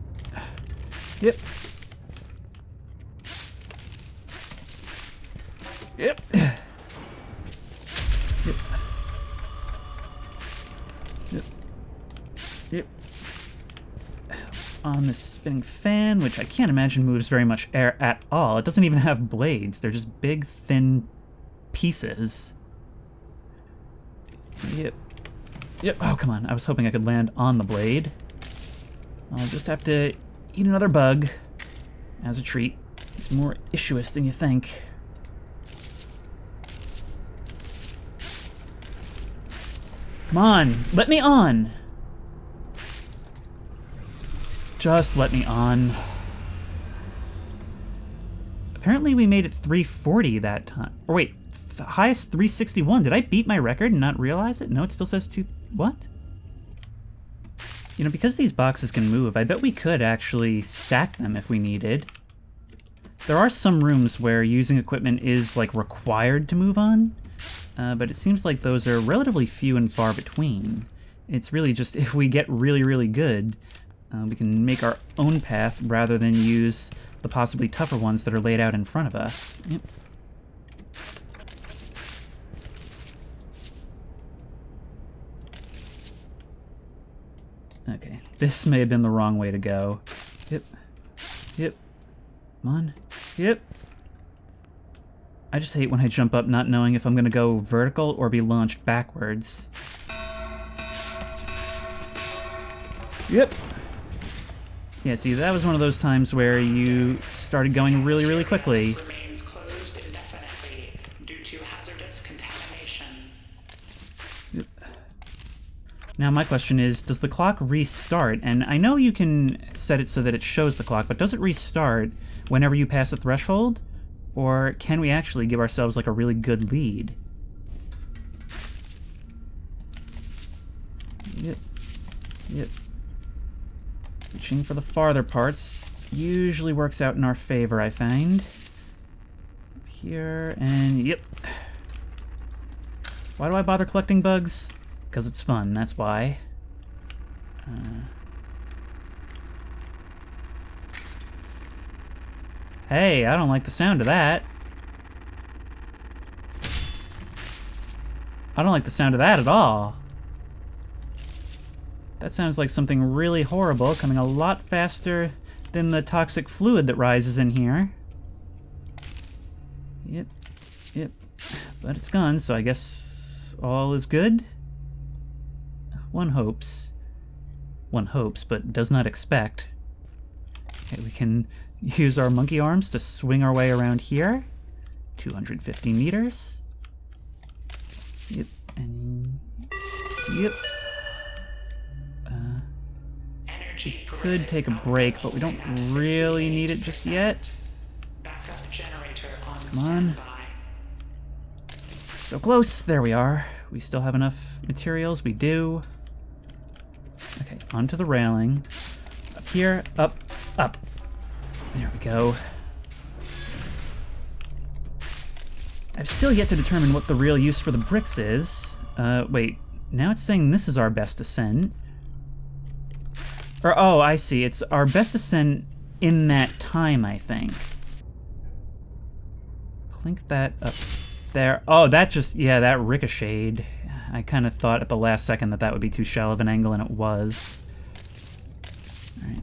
yep. Yep. Yep. Yep. Yep. On this spinning fan, which I can't imagine moves very much air at all. It doesn't even have blades. They're just big, thin pieces. Yep. Yep. Oh, come on. I was hoping I could land on the blade. I'll just have to eat another bug as a treat. It's more issuous than you think. Come on, let me on! Just let me on. Apparently we made it 340 that time. Or wait, the highest 361. Did I beat my record and not realize it? No, it still says what? You know, because these boxes can move, I bet we could actually stack them if we needed. There are some rooms where using equipment is, like, required to move on. But it seems like those are relatively few and far between. It's really just if we get really, really good, we can make our own path rather than use the possibly tougher ones that are laid out in front of us. Yep. Okay, this may have been the wrong way to go. Yep. Yep. Come on. Yep. I just hate when I jump up not knowing if I'm going to go vertical or be launched backwards. Yep. Yeah, see, that was one of those times where you started going really, really quickly. Remains closed indefinitely due to hazardous contamination. Yep. Now my question is, does the clock restart? And I know you can set it so that it shows the clock, but does it restart whenever you pass a threshold? Or can we actually give ourselves, like, a really good lead? Yep. Yep. Reaching for the farther parts usually works out in our favor, I find. Up here, and yep. Why do I bother collecting bugs? Because it's fun, that's why. Hey, I don't like the sound of that. I don't like the sound of that at all. That sounds like something really horrible, coming a lot faster than the toxic fluid that rises in here. Yep, yep. But it's gone, so I guess all is good? One hopes. One hopes, but does not expect. Okay, we can use our monkey arms to swing our way around here. 250 meters. Yep, and yep. We could take a break, but we don't really need it just yet. Backup generator on Come on. So close. There we are. We still have enough materials. We do. Okay, onto the railing. Up here. Up. Up. There we go. I've still yet to determine what the real use for the bricks is. Wait. Now it's saying this is our best ascent. Or, oh, I see. It's our best ascent in that time, I think. Plink that up there. Oh, that just, yeah, that ricocheted. I kind of thought at the last second that that would be too shallow of an angle, and it was. Alright.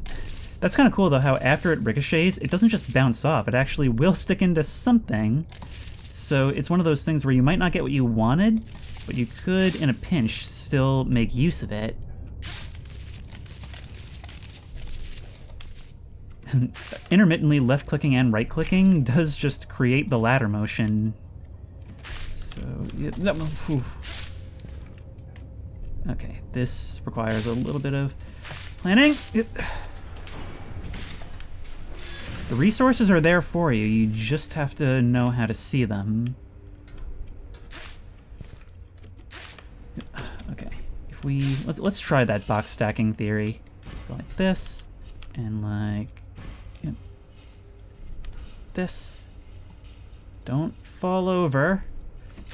That's kind of cool, though, how after it ricochets, it doesn't just bounce off. It actually will stick into something. So it's one of those things where you might not get what you wanted, but you could, in a pinch, still make use of it. And intermittently left-clicking and right-clicking does just create the ladder motion. So, yeah, no, whew. Okay, this requires a little bit of planning. Yep. The resources are there for you, you just have to know how to see them. Okay, if we, let's try that box stacking theory. Go like this, and like, yep. This. Don't fall over.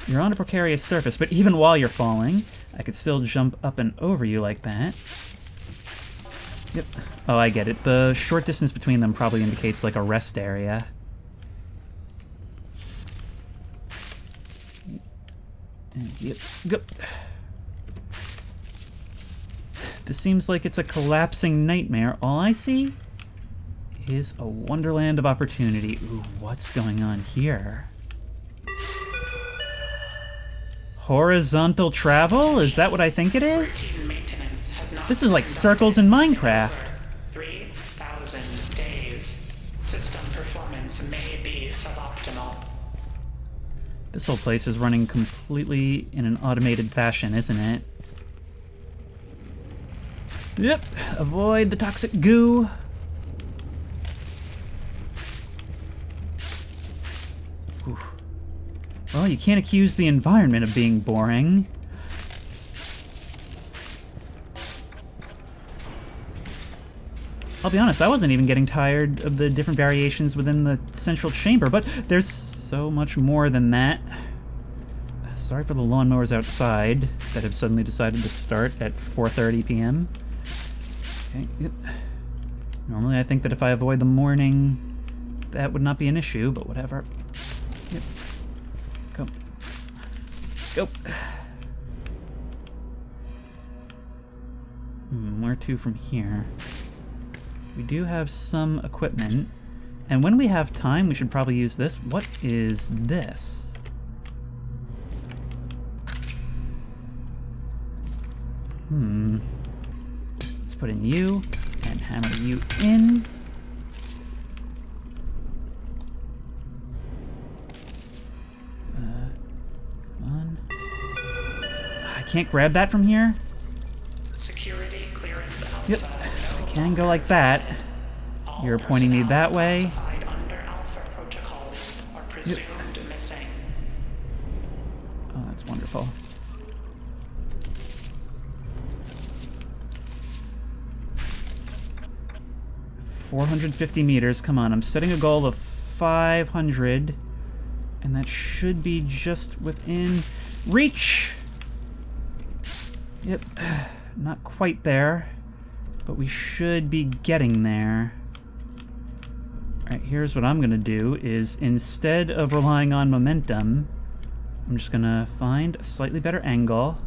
You're on a precarious surface, but even while you're falling, I could still jump up and over you like that. Yep. Oh, I get it. The short distance between them probably indicates like a rest area. And yep. Go. This seems like it's a collapsing nightmare. All I see is a wonderland of opportunity. Ooh, what's going on here? Horizontal travel? Is that what I think it is? This is like circles in Minecraft. 3,000 days. System performance may be suboptimal. This whole place is running completely in an automated fashion, isn't it? Yep. Avoid the toxic goo. Whew. Well, you can't accuse the environment of being boring. I'll be honest, I wasn't even getting tired of the different variations within the central chamber, but there's so much more than that. Sorry for the lawnmowers outside that have suddenly decided to start at 4:30 p.m. Okay, yep. Normally I think that if I avoid the morning, that would not be an issue, but whatever. Yep. Go. Go. Where to from here? We do have some equipment, and when we have time, we should probably use this. What is this? Let's put in you, and hammer you in. Come on. I can't grab that from here? Security clearance alpha. Yep. Can go like that. You're pointing me that way. Under alpha protocols are presumed missing. Oh, that's wonderful. $450 meters. Come on, I'm setting a goal of 500, and that should be just within reach. Yep, not quite there. But we should be getting there. Alright, here's what I'm gonna do is instead of relying on momentum, I'm just gonna find a slightly better angle.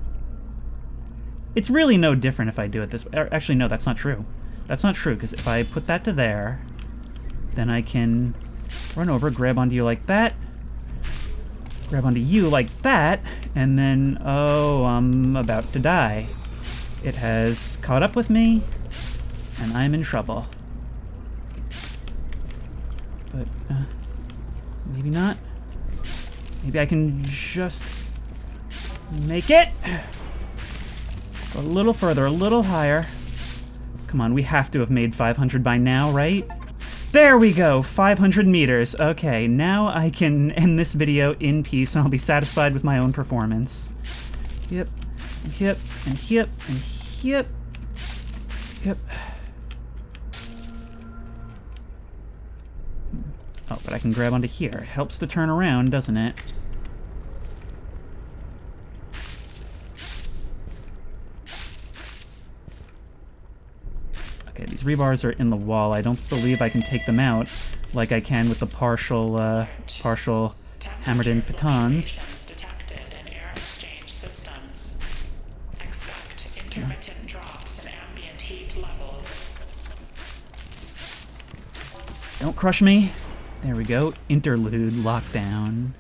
It's really no different if I do it this way. Actually, no, that's not true. That's not true, because if I put that to there, then I can run over, grab onto you like that, grab onto you like that, and then, oh, I'm about to die. It has caught up with me, and I'm in trouble. But, maybe not. Maybe I can just make it a little further, a little higher. Come on, we have to have made 500 by now, right? There we go, 500 meters. Okay, now I can end this video in peace, and I'll be satisfied with my own performance. Yep, and yep, and yep, and yep. Yep. Oh, but I can grab onto here. It helps to turn around, doesn't it? Okay, these rebars are in the wall. I don't believe I can take them out like I can with the partial hammered-in pitons. Detected in air exchange systems. drops in ambient heat levels. Don't crush me. There we go. Interlude lockdown.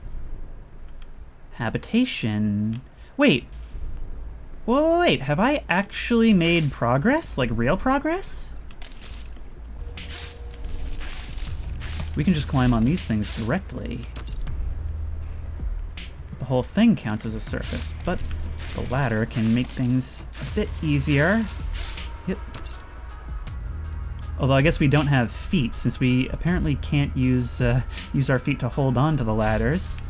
Habitation. Wait. Wait, have I actually made progress? Like real progress? We can just climb on these things directly. The whole thing counts as a surface, but the ladder can make things a bit easier. Yep. Although I guess we don't have feet, since we apparently can't use our feet to hold on to the ladders.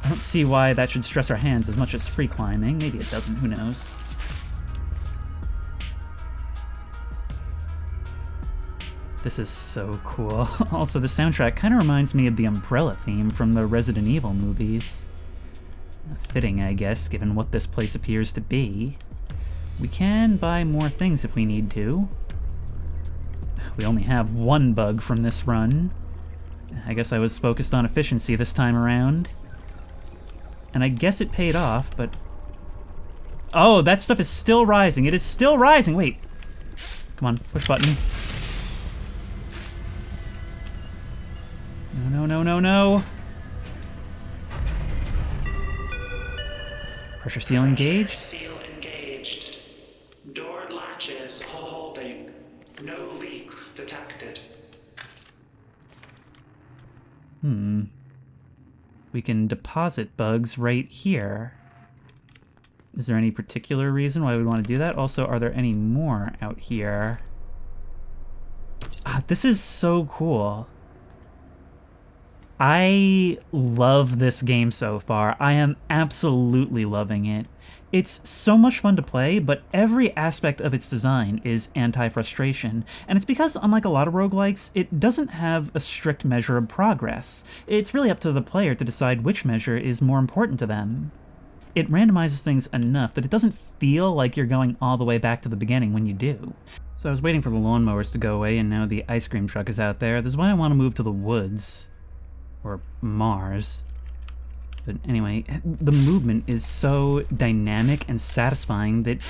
I don't see why that should stress our hands as much as free climbing. Maybe it doesn't, who knows. This is so cool. Also, the soundtrack kind of reminds me of the Umbrella theme from the Resident Evil movies. Fitting, I guess, given what this place appears to be. We can buy more things if we need to. We only have one bug from this run. I guess I was focused on efficiency this time around. And I guess it paid off, but... Oh, that stuff is still rising. It is still rising. Wait. Come on, push button. No, no, no, no, no. Pressure seal engaged. Seal engaged. Door latches holding. No leaks detected. We can deposit bugs right here. Is there any particular reason why we want to do that? Also, are there any more out here? This is so cool. I love this game so far. I am absolutely loving it. It's so much fun to play, but every aspect of its design is anti-frustration, and it's because, unlike a lot of roguelikes, it doesn't have a strict measure of progress. It's really up to the player to decide which measure is more important to them. It randomizes things enough that it doesn't feel like you're going all the way back to the beginning when you do. So I was waiting for the lawnmowers to go away, and now the ice cream truck is out there. This is why I want to move to the woods. Or Mars. But anyway, the movement is so dynamic and satisfying that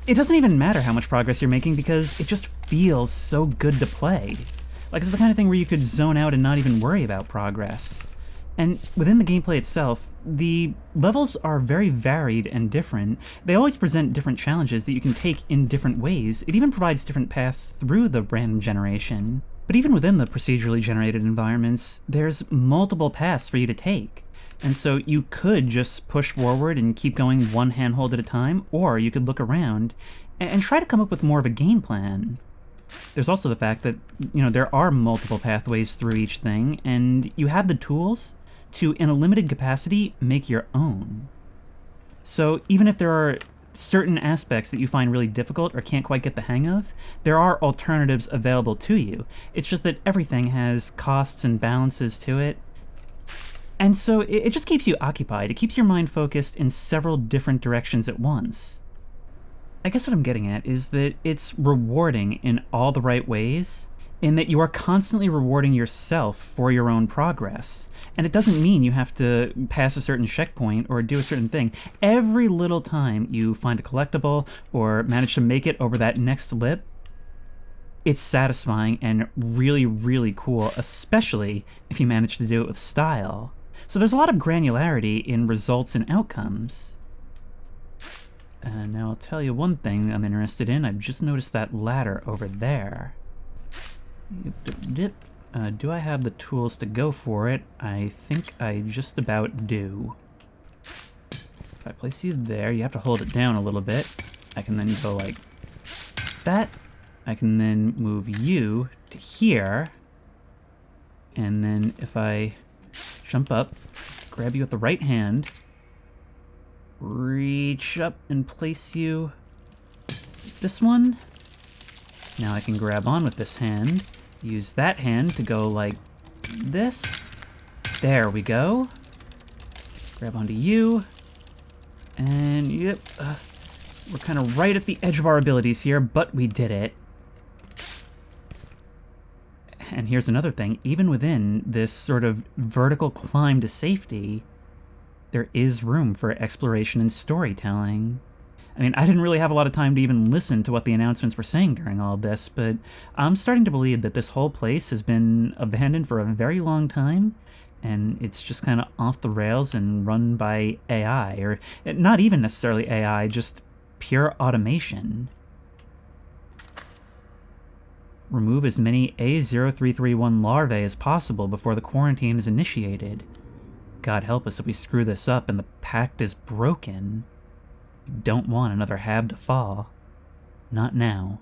it doesn't even matter how much progress you're making because it just feels so good to play. Like, it's the kind of thing where you could zone out and not even worry about progress. And within the gameplay itself, the levels are very varied and different. They always present different challenges that you can take in different ways. It even provides different paths through the random generation. But even within the procedurally generated environments, there's multiple paths for you to take. And so you could just push forward and keep going one handhold at a time, or you could look around and try to come up with more of a game plan. There's also the fact that, there are multiple pathways through each thing, and you have the tools to, in a limited capacity, make your own. So even if there are certain aspects that you find really difficult or can't quite get the hang of, there are alternatives available to you. It's just that everything has costs and balances to it. And so it just keeps you occupied. It keeps your mind focused in several different directions at once. I guess what I'm getting at is that it's rewarding in all the right ways, in that you are constantly rewarding yourself for your own progress. And it doesn't mean you have to pass a certain checkpoint or do a certain thing. Every little time you find a collectible or manage to make it over that next lip, it's satisfying and really, really cool, especially if you manage to do it with style. So there's a lot of granularity in results and outcomes. Now I'll tell you one thing I'm interested in. I've just noticed that ladder over there. Do I have the tools to go for it? I think I just about do. If I place you there, you have to hold it down a little bit. I can then go like that. I can then move you to here. And then if I jump up, grab you with the right hand, reach up and place you this one. Now I can grab on with this hand, use that hand to go like this. There we go. Grab onto you. And yep, we're kind of right at the edge of our abilities here, but we did it. And here's another thing, even within this sort of vertical climb to safety, there is room for exploration and storytelling. I mean, I didn't really have a lot of time to even listen to what the announcements were saying during all of this, but I'm starting to believe that this whole place has been abandoned for a very long time, and it's just kind of off the rails and run by AI, or not even necessarily AI, just pure automation. Remove as many A0331 larvae as possible before the quarantine is initiated. God help us if we screw this up and the pact is broken. We don't want another hab to fall. Not now.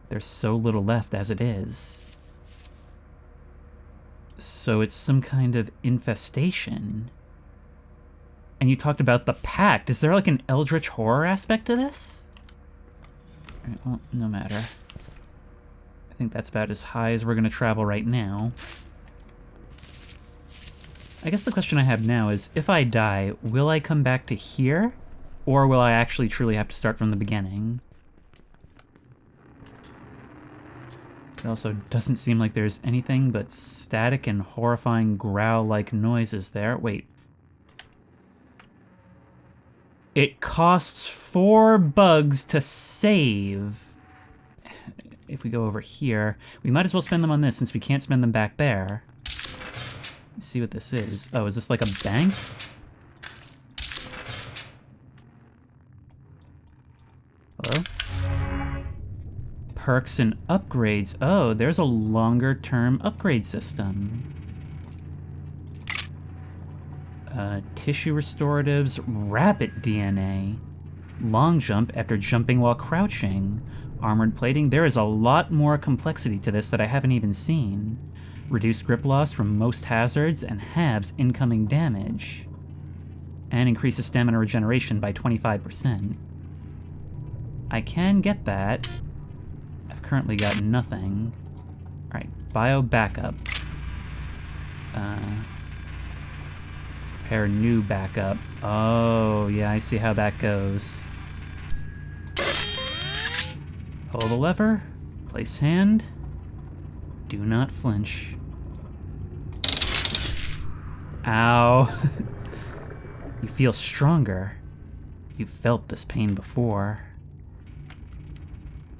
There's so little left as it is. So it's some kind of infestation. And you talked about the pact. Is there like an eldritch horror aspect to this? Alright, well, no matter. I think that's about as high as we're going to travel right now. I guess the question I have now is, if I die, will I come back to here? Or will I actually truly have to start from the beginning? It also doesn't seem like there's anything but static and horrifying growl-like noises there. Wait. It costs 4 bugs to save. If we go over here, we might as well spend them on this since we can't spend them back there. Let's see what this is. Oh, is this like a bank? Hello? Perks and upgrades. Oh, there's a longer-term upgrade system. Tissue restoratives, rapid DNA, long jump after jumping while crouching, armored plating. There is a lot more complexity to this that I haven't even seen. Reduced grip loss from most hazards and halves incoming damage. And increases stamina regeneration by 25%. I can get that. I've currently got nothing. Alright, bio backup. Prepare new backup. Oh, yeah, I see how that goes. Pull the lever. Place hand. Do not flinch. Ow. You feel stronger. You've felt this pain before.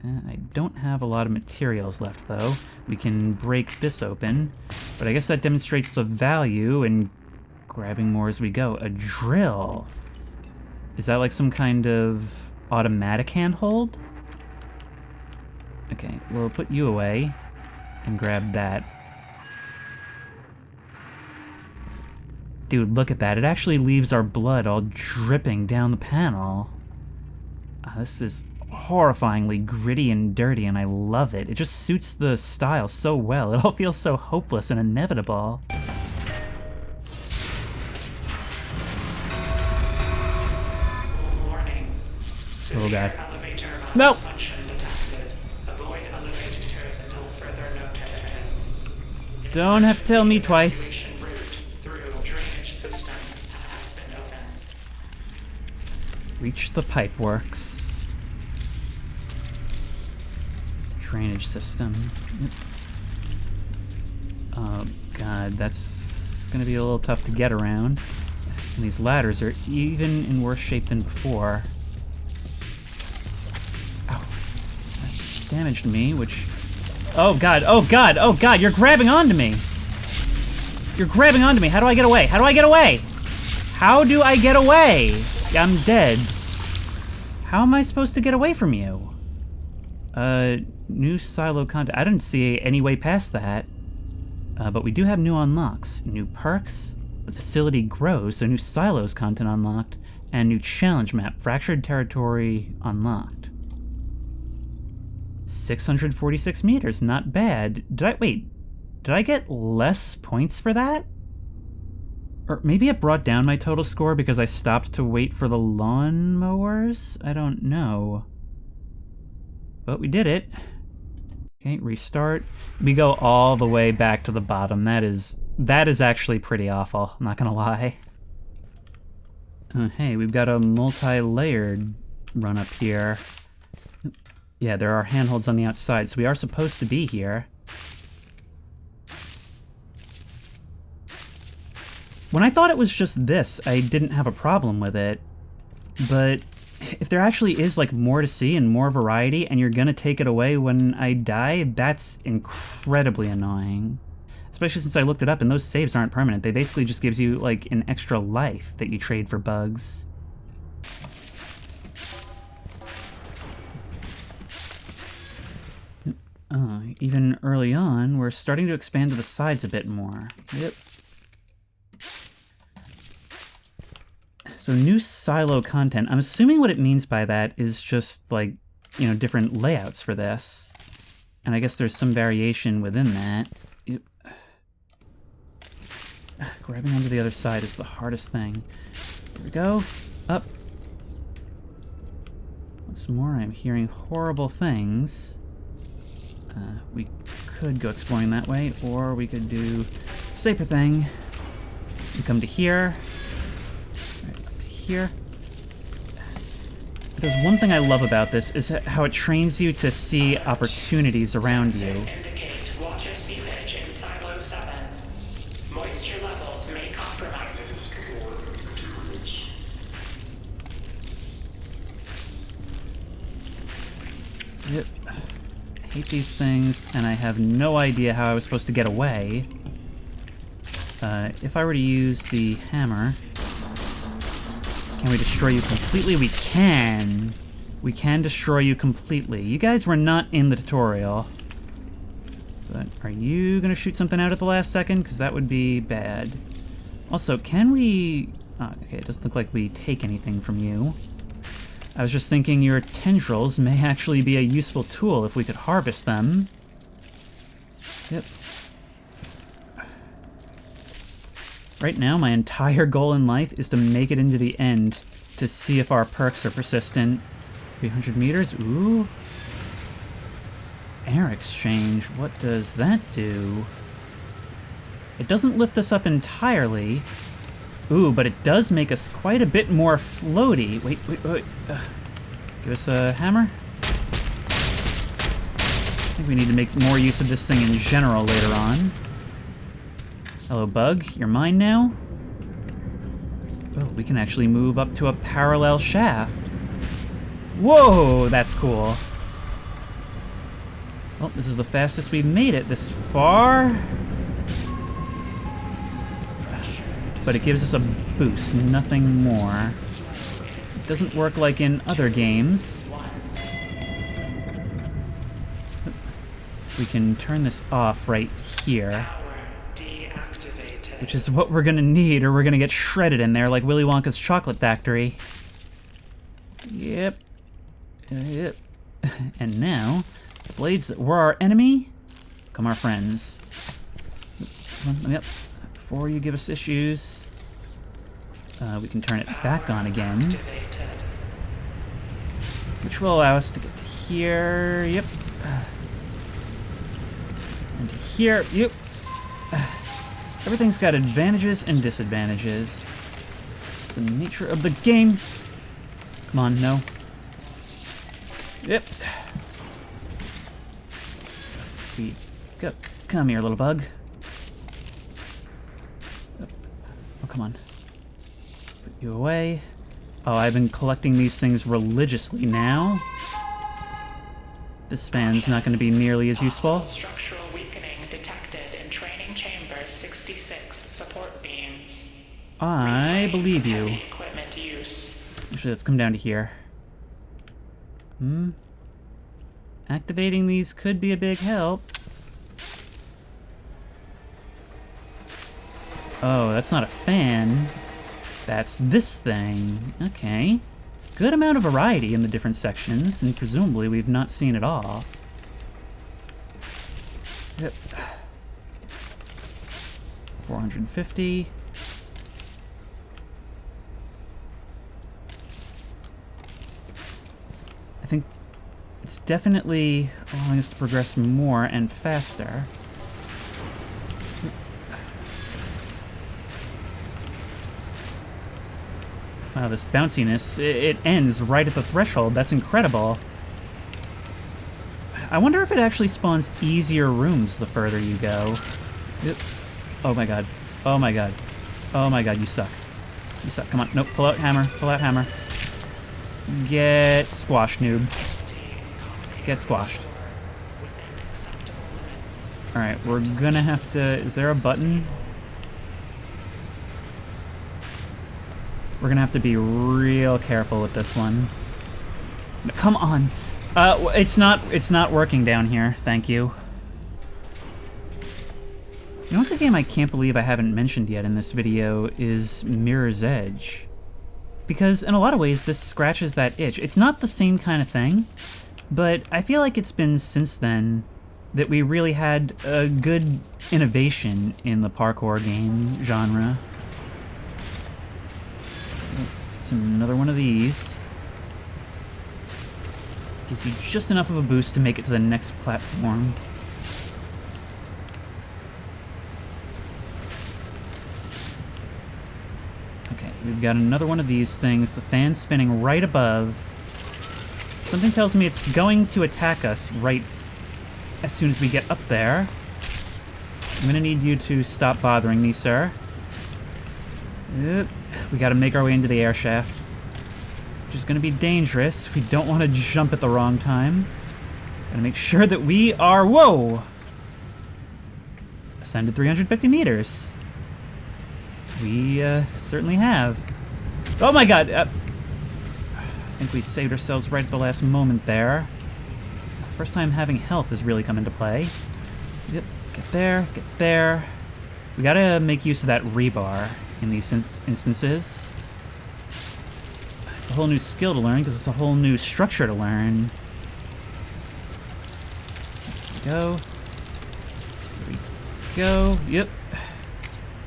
I don't have a lot of materials left, though. We can break this open, but I guess that demonstrates the value in grabbing more as we go. A drill. Is that like some kind of automatic handhold? Okay, we'll put you away and grab that. Dude, look at that. It actually leaves our blood all dripping down the panel. This is horrifyingly gritty and dirty, and I love it. It just suits the style so well. It all feels so hopeless and inevitable. Warning. Oh god. Elevator No! malfunction detected. Avoid elevators until further notice. Don't have to tell me twice. Evacuation route through drainage system has been opened. Reach the pipeworks. Drainage system. Oh god, that's gonna be a little tough to get around. And these ladders are even in worse shape than before. Ow. That damaged me, which... Oh god, oh god, oh god, you're grabbing onto me! You're grabbing onto me, how do I get away? How do I get away? How do I get away? I'm dead. How am I supposed to get away from you? New silo content. I didn't see any way past that. But we do have new unlocks. New perks. The facility grows, so new silos content unlocked. And new challenge map. Fractured territory unlocked. 646 meters. Not bad. Wait. Did I get less points for that? Or maybe it brought down my total score because I stopped to wait for the lawnmowers? I don't know. But we did it. Okay, restart. We go all the way back to the bottom. That is actually pretty awful, I'm not gonna lie. Hey, we've got a multi-layered run up here. Yeah, there are handholds on the outside, so we are supposed to be here. When I thought it was just this, I didn't have a problem with it. But if there actually is, like, more to see and more variety, and you're gonna take it away when I die, that's incredibly annoying. Especially since I looked it up, and those saves aren't permanent. They basically just gives you, like, an extra life that you trade for bugs. Even early on, we're starting to expand to the sides a bit more. Yep. So new silo content. I'm assuming what it means by that is just, like, you know, different layouts for this. And I guess there's some variation within that. Yep. Grabbing onto the other side is the hardest thing. Here we go. Up. Once more, I'm hearing horrible things. We could go exploring that way, or we could do safer thing and come to here. Right, up to here. There's one thing I love about this is how it trains you to see opportunities around you. Indicate water seepage in Silo 7. Moisture levels may compromise. Yep. I hate these things, and I have no idea how I was supposed to get away. If I were to use the hammer... Can we destroy you completely? We can! We can destroy you completely. You guys were not in the tutorial. But are you gonna shoot something out at the last second? Because that would be bad. Also, can we... Oh, okay, it doesn't look like we take anything from you. I was just thinking your tendrils may actually be a useful tool if we could harvest them. Yep. Right now, my entire goal in life is to make it into the end to see if our perks are persistent. 300 meters? Ooh. Air exchange. What does that do? It doesn't lift us up entirely. Ooh, but it does make us quite a bit more floaty. Wait. Give us a hammer. I think we need to make more use of this thing in general later on. Hello, bug. You're mine now? Oh, we can actually move up to a parallel shaft. Whoa, that's cool. Well, this is the fastest we've made it this far. But it gives us a boost, nothing more. It doesn't work like in other games. We can turn this off right here. Which is what we're gonna need, or we're gonna get shredded in there like Willy Wonka's chocolate factory. Yep. Yep. And now, the blades that were our enemy become our friends. Come on, let me up. Before you give us issues, we can turn it back on again. Which will allow us to get to here. Yep. And to here. Yep. Everything's got advantages and disadvantages. It's the nature of the game. Come on, no. Yep. Come here, little bug. Oh, come on. Put you away. Oh, I've been collecting these things religiously now. This span's not going to be nearly as useful. Structural weakening detected in training chamber 66 support beams. I believe you. Heavy equipment use. Actually, let's come down to here. Activating these could be a big help. Oh, that's not a fan. That's this thing. Okay. Good amount of variety in the different sections, and presumably we've not seen it all. Yep. 450. I think it's definitely allowing us to progress more and faster. Wow, this bounciness, it ends right at the threshold. That's incredible. I wonder if it actually spawns easier rooms the further you go. Yep. Oh my god. Oh my god. Oh my god, you suck. You suck. Come on. Nope, pull out hammer. Pull out hammer. Get squashed, noob. Get squashed. Alright, we're gonna have to... Is there a button? We're gonna have to be real careful with this one. Come on! It's not working down here, thank you. You know what's a game I can't believe I haven't mentioned yet in this video is Mirror's Edge. Because in a lot of ways this scratches that itch. It's not the same kind of thing, but I feel like it's been since then that we really had a good innovation in the parkour game genre. It's another one of these. Gives you just enough of a boost to make it to the next platform. Okay, we've got another one of these things. The fan's spinning right above. Something tells me it's going to attack us right as soon as we get up there. I'm gonna need you to stop bothering me, sir. Yep. We gotta make our way into the air shaft, which is gonna be dangerous. We don't want to jump at the wrong time. Gotta make sure that we are... Whoa! Ascended 350 meters. We certainly have. Oh my god! I think we saved ourselves right at the last moment there. First time having health has really come into play. Yep, get there, get there. We gotta make use of that rebar in these instances. It's a whole new skill to learn because it's a whole new structure to learn. There we go. There we go. Yep.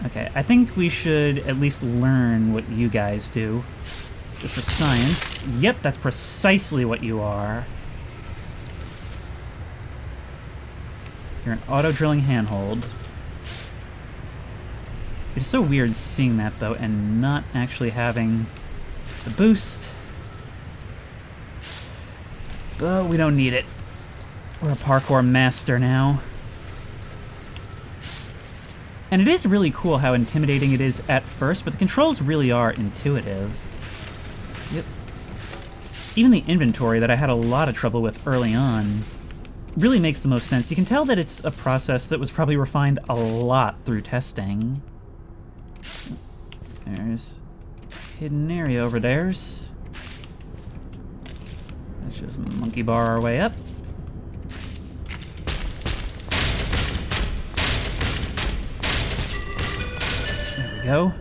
Okay, I think we should at least learn what you guys do. Just for science. Yep, that's precisely what you are. You're an auto-drilling handhold. It's so weird seeing that, though, and not actually having the boost. But we don't need it. We're a parkour master now. And it is really cool how intimidating it is at first, but the controls really are intuitive. Yep. Even the inventory that I had a lot of trouble with early on really makes the most sense. You can tell that it's a process that was probably refined a lot through testing. There's a hidden area over there. Let's just monkey bar our way up. There we go.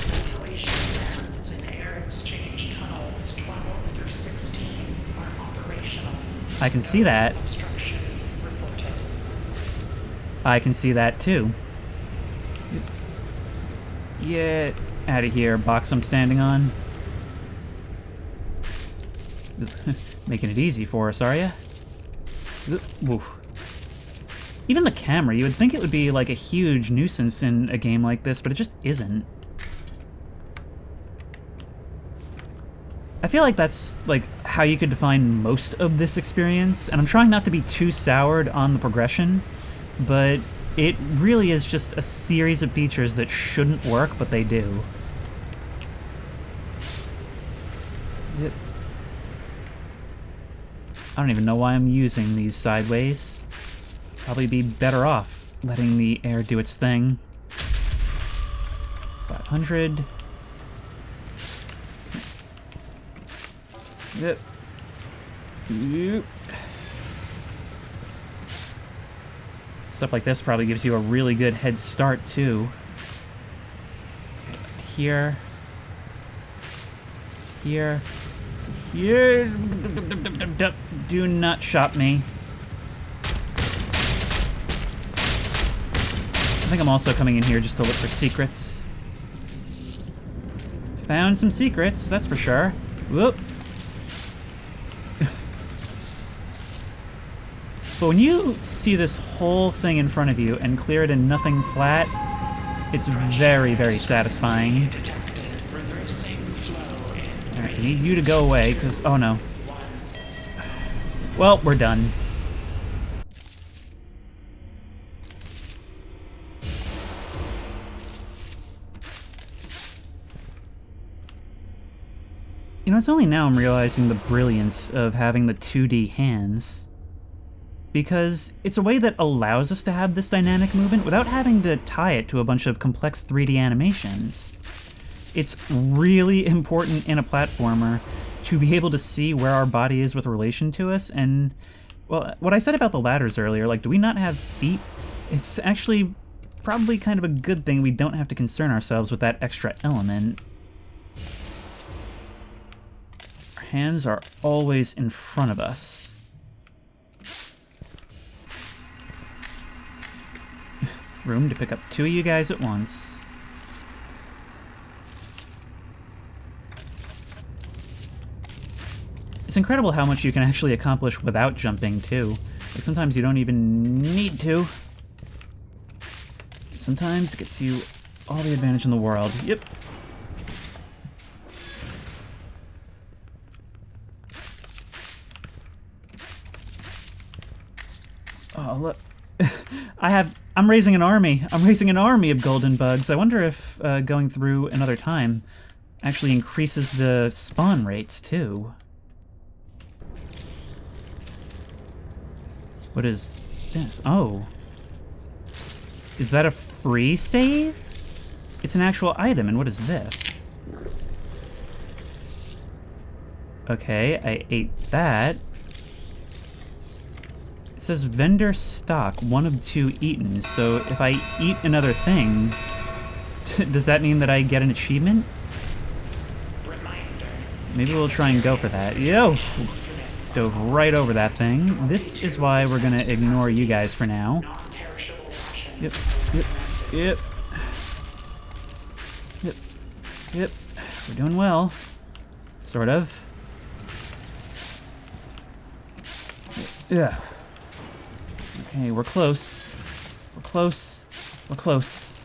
Ventilation fans and air exchange tunnels 12 through 16 are operational. I can see that. Obstructions reported. I can see that too. Get out of here, box I'm standing on. Making it easy for us, are ya? Oof. Even the camera, you would think it would be like a huge nuisance in a game like this, but it just isn't. I feel like that's like how you could define most of this experience, and I'm trying not to be too soured on the progression, but it really is just a series of features that shouldn't work, but they do. Yep. I don't even know why I'm using these sideways. Probably be better off letting the air do its thing. 500. Yep. Yep. Stuff like this probably gives you a really good head start, too. Here. Here. Here. Do not shot me. I think I'm also coming in here just to look for secrets. Found some secrets, that's for sure. Whoop. But when you see this whole thing in front of you and clear it in nothing flat, it's very, very satisfying. Alright, I need you to go away, because... oh no. Well, we're done. You know, it's only now I'm realizing the brilliance of having the 2D hands. Because it's a way that allows us to have this dynamic movement without having to tie it to a bunch of complex 3D animations. It's really important in a platformer to be able to see where our body is with relation to us, and, well, what I said about the ladders earlier, like, do we not have feet? It's actually probably kind of a good thing we don't have to concern ourselves with that extra element. Our hands are always in front of us. Room to pick up 2 of you guys at once. It's incredible how much you can actually accomplish without jumping, too. Like, sometimes you don't even need to. Sometimes it gets you all the advantage in the world. Yep. Oh, look. I'm raising an army. I'm raising an army of golden bugs. I wonder if going through another time actually increases the spawn rates, too. What is this? Oh. Is that a free save? It's an actual item, and what is this? Okay, I ate that. It says vendor stock, 1 of 2 eaten, so if I eat another thing, does that mean that I get an achievement? Maybe we'll try and go for that. Yo! Dove right over that thing. This is why we're gonna ignore you guys for now. Yep, yep, yep. Yep, yep. We're doing well. Sort of. Yeah. Okay, we're close. We're close. We're close.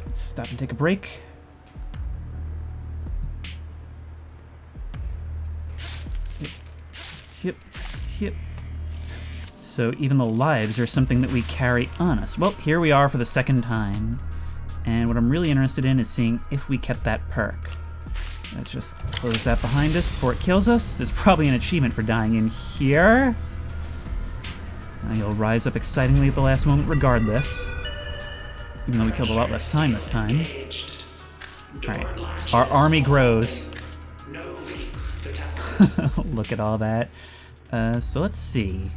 Let's stop and take a break. Yep, yep. So even the lives are something that we carry on us. Well, here we are for the second time. And what I'm really interested in is seeing if we kept that perk. Let's just close that behind us before it kills us. There's probably an achievement for dying in here. Now you'll rise up excitingly at the last moment regardless. Even though we killed a lot less time this time. Alright, our army grows. Look at all that. So let's see.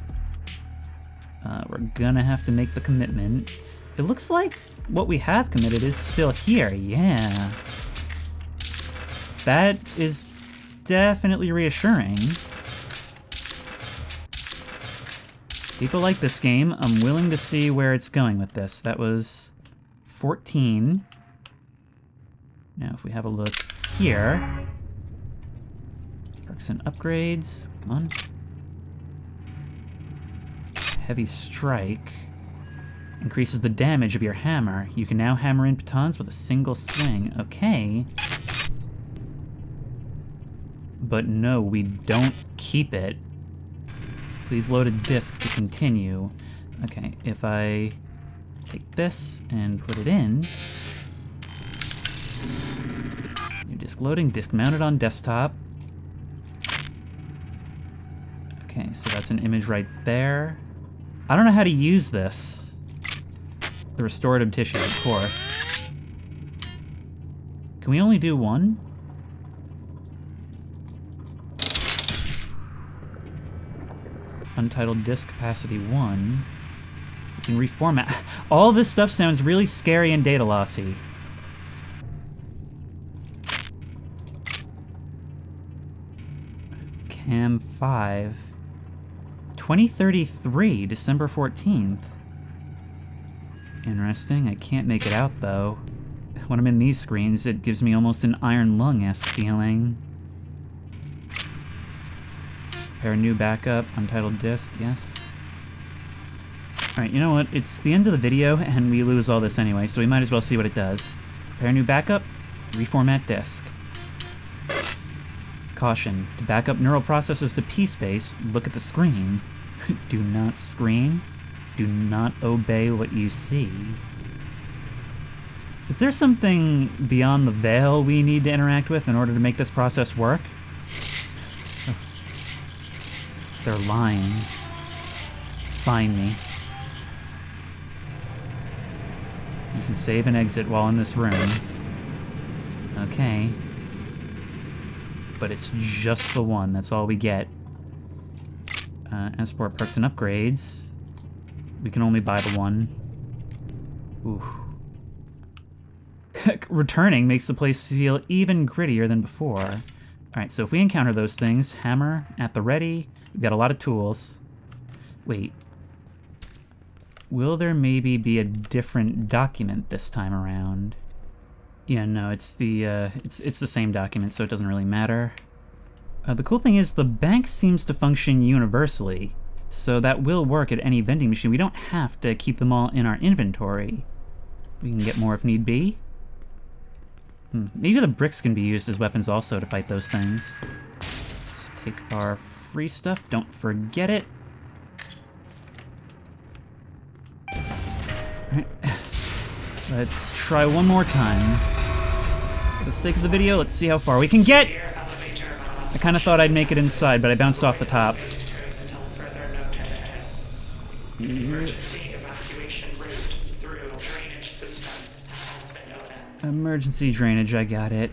We're gonna have to make the commitment. It looks like what we have committed is still here, yeah. That is definitely reassuring. People like this game. I'm willing to see where it's going with this. That was 14. Now if we have a look here. Perks and upgrades. Come on. Heavy strike. Increases the damage of your hammer. You can now hammer in batons with a single swing. Okay. But no, we don't keep it. Please load a disc to continue. Okay, if I take this and put it in. New disc loading, disc mounted on desktop. Okay, so that's an image right there. I don't know how to use this. The restorative tissue, of course. Can we only do one? Untitled disk capacity 1. We can reformat. All this stuff sounds really scary and data lossy. Cam 5. 2033, December 14th. Interesting. I can't make it out, though. When I'm in these screens, it gives me almost an Iron Lung-esque feeling. Pair new backup, untitled disk, yes. Alright, you know what? It's the end of the video, and we lose all this anyway, so we might as well see what it does. Prepare new backup, reformat disk. Caution, to back up neural processes to P-space, look at the screen. Do not scream. Do not obey what you see. Is there something beyond the veil we need to interact with in order to make this process work? Oh. They're lying. Find me. You can save and exit while in this room. Okay. But it's just the one, that's all we get. As for perks and upgrades, we can only buy the one. Ooh. Returning makes the place feel even grittier than before. Alright, so if we encounter those things, hammer at the ready, we've got a lot of tools. Wait. Will there maybe be a different document this time around? Yeah, no, it's the it's the same document, so it doesn't really matter. The cool thing is the bank seems to function universally, so that will work at any vending machine. We don't have to keep them all in our inventory. We can get more if need be. Maybe the bricks can be used as weapons also to fight those things. Let's take our free stuff. Don't forget it. Alright. Let's try one more time. For the sake of the video, let's see how far we can get! I kind of thought I'd make it inside, but I bounced off the top. Emergency evacuation route through drainage system has been opened. Emergency drainage, I got it.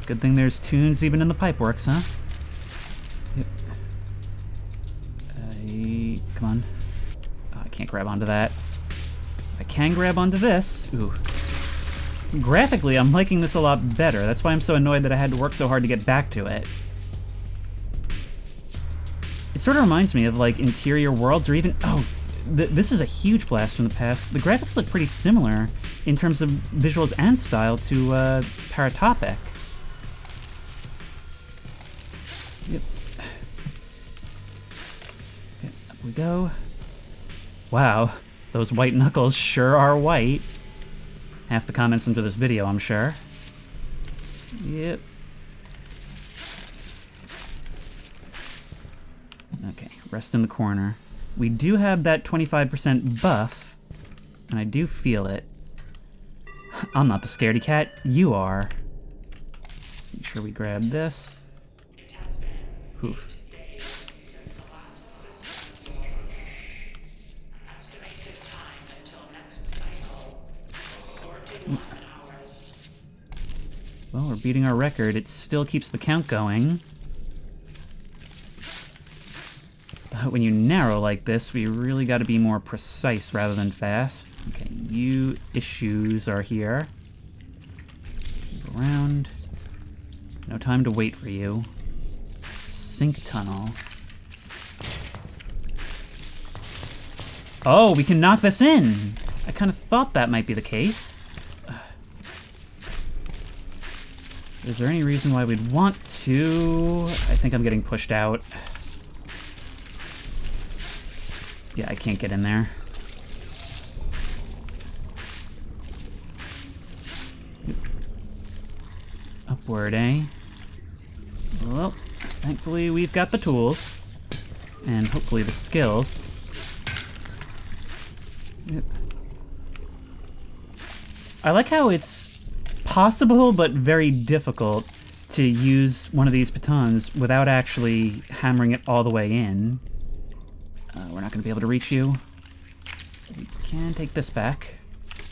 Good thing there's tunes even in the pipeworks, huh? Yep. Come on. Oh, I can't grab onto that. I can grab onto this. Ooh. Graphically, I'm liking this a lot better. That's why I'm so annoyed that I had to work so hard to get back to it. It sort of reminds me of, like, Interior Worlds, or even... Oh, this is a huge blast from the past. The graphics look pretty similar in terms of visuals and style to Paratopic. Yep. Okay, up we go. Wow, those white knuckles sure are white. Half the comments into this video, I'm sure. Yep. Okay, rest in the corner. We do have that 25% buff, and I do feel it. I'm not the scaredy cat, you are. Let's make sure we grab this. Whew. Well, we're beating our record. It still keeps the count going. But when you narrow like this, we really got to be more precise rather than fast. Okay, you issues are here. Move around. No time to wait for you. Sink tunnel. Oh, we can knock this in! I kind of thought that might be the case. Is there any reason why we'd want to? I think I'm getting pushed out. Yeah, I can't get in there. Upward, eh? Well, thankfully we've got the tools. And hopefully the skills. Yep. I like how it's possible but very difficult to use one of these batons without actually hammering it all the way in. We're not going to be able to reach you. We can take this back.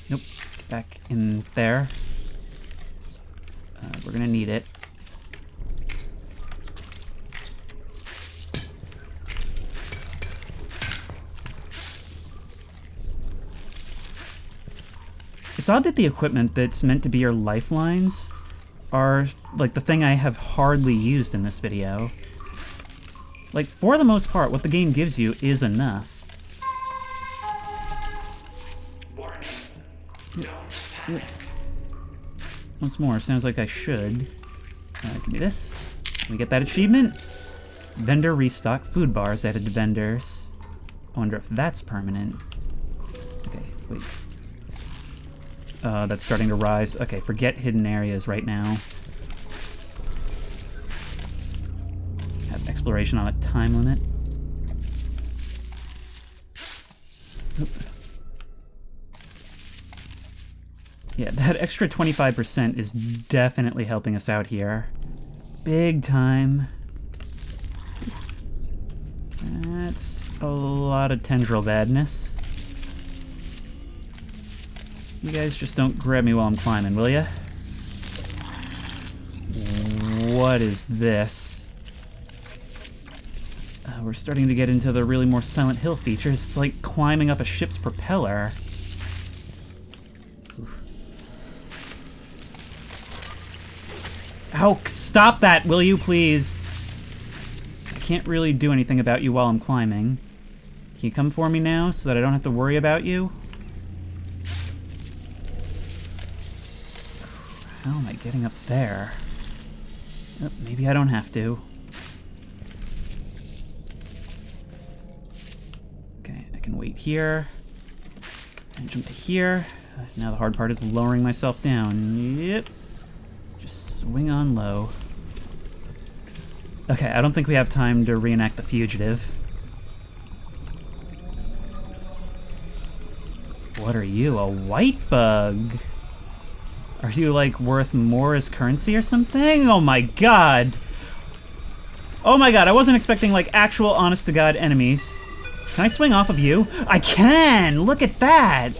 Nope, get back in there. We're going to need it. It's odd that the equipment that's meant to be your lifelines are, like, the thing I have hardly used in this video. Like, for the most part, what the game gives you is enough. Warning. Don't panic. Once more, sounds like I should. Give me this. Can we get that achievement? Vendor restock food bars added to vendors. I wonder if that's permanent. Okay, wait. That's starting to rise. Okay, forget hidden areas right now. Have exploration on a time limit. Oop. Yeah, that extra 25% is definitely helping us out here. Big time. That's a lot of tendril badness. You guys just don't grab me while I'm climbing, will ya? What is this? We're starting to get into the really more Silent Hill features. It's like climbing up a ship's propeller. Ow, stop that, will you, please? I can't really do anything about you while I'm climbing. Can you come for me now so that I don't have to worry about you? How am I getting up there? Oh, maybe I don't have to. Okay, I can wait here. And jump to here. Now the hard part is lowering myself down. Yep. Just swing on low. Okay, I don't think we have time to reenact The Fugitive. What are you, a white bug? Are you, like, worth more as currency or something? Oh my god! Oh my god, I wasn't expecting, like, actual honest-to-God enemies. Can I swing off of you? I can! Look at that!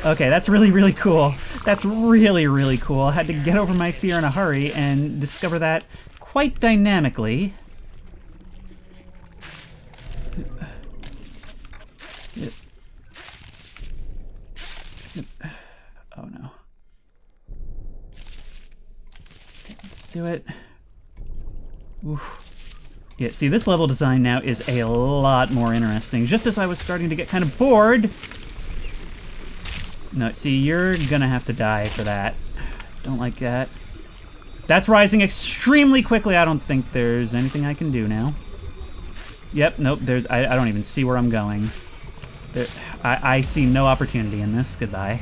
Okay, that's really, really cool. That's really, really cool. I had to get over my fear in a hurry and discover that quite dynamically. Oh no. Okay, let's do it. Oof. Yeah, see, this level design now is a lot more interesting. Just as I was starting to get kind of bored. No, see, you're gonna have to die for that. Don't like that. That's rising extremely quickly. I don't think there's anything I can do now. Yep, nope, I don't even see where I'm going. I see no opportunity in this. Goodbye.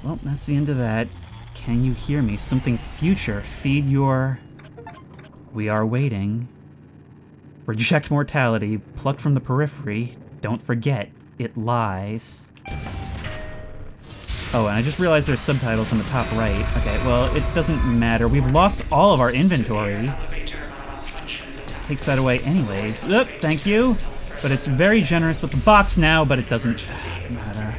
Well, that's the end of that. Can you hear me? Something future. Feed your... We are waiting. Reject mortality. Plucked from the periphery. Don't forget. It lies. Oh, and I just realized there's subtitles on the top right. Okay, well, it doesn't matter. We've lost all of our inventory. Takes that away anyways. Oop, thank you. But it's very generous with the box now, but it doesn't matter.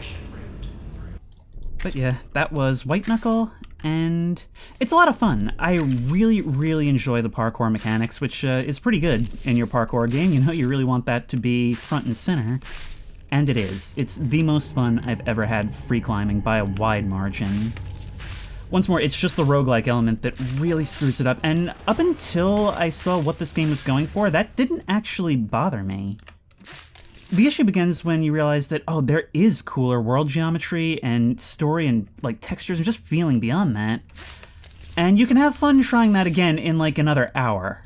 But yeah, that was White Knuckle, and it's a lot of fun. I really, really enjoy the parkour mechanics, which is pretty good in your parkour game. You know, you really want that to be front and center. And it is. It's the most fun I've ever had free climbing by a wide margin. Once more, it's just the roguelike element that really screws it up, and up until I saw what this game was going for, that didn't actually bother me. The issue begins when you realize that, oh, there is cooler world geometry and story and, like, textures and just feeling beyond that. And you can have fun trying that again in, like, another hour.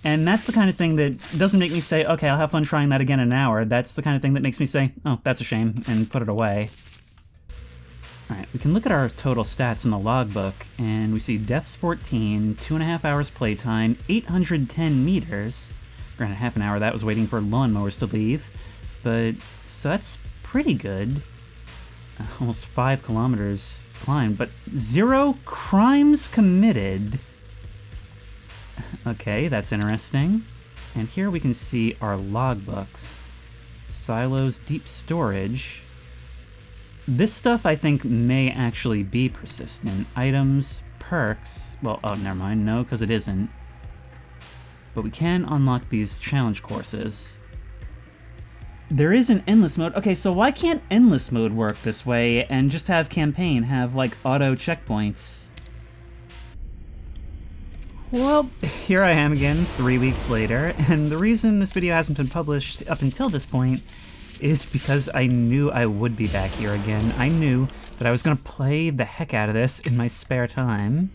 And that's the kind of thing that doesn't make me say, okay, I'll have fun trying that again in an hour. That's the kind of thing that makes me say, oh, that's a shame, and put it away. Alright, we can look at our total stats in the logbook, and we see deaths 14, 2.5 hours playtime, 810 meters. Granted, half an hour that was waiting for lawnmowers to leave. But, so that's pretty good. Almost 5 kilometers climbed, but 0 crimes committed. Okay, that's interesting. And here we can see our logbooks. Silos, deep storage. This stuff I think may actually be persistent. Items, perks. Well, oh, never mind. No, because it isn't. But we can unlock these challenge courses. There is an endless mode. Okay, so why can't endless mode work this way and just have campaign have, like, auto checkpoints? Well, here I am again, 3 weeks later, and the reason this video hasn't been published up until this point is because I knew I would be back here again. I knew that I was going to play the heck out of this in my spare time.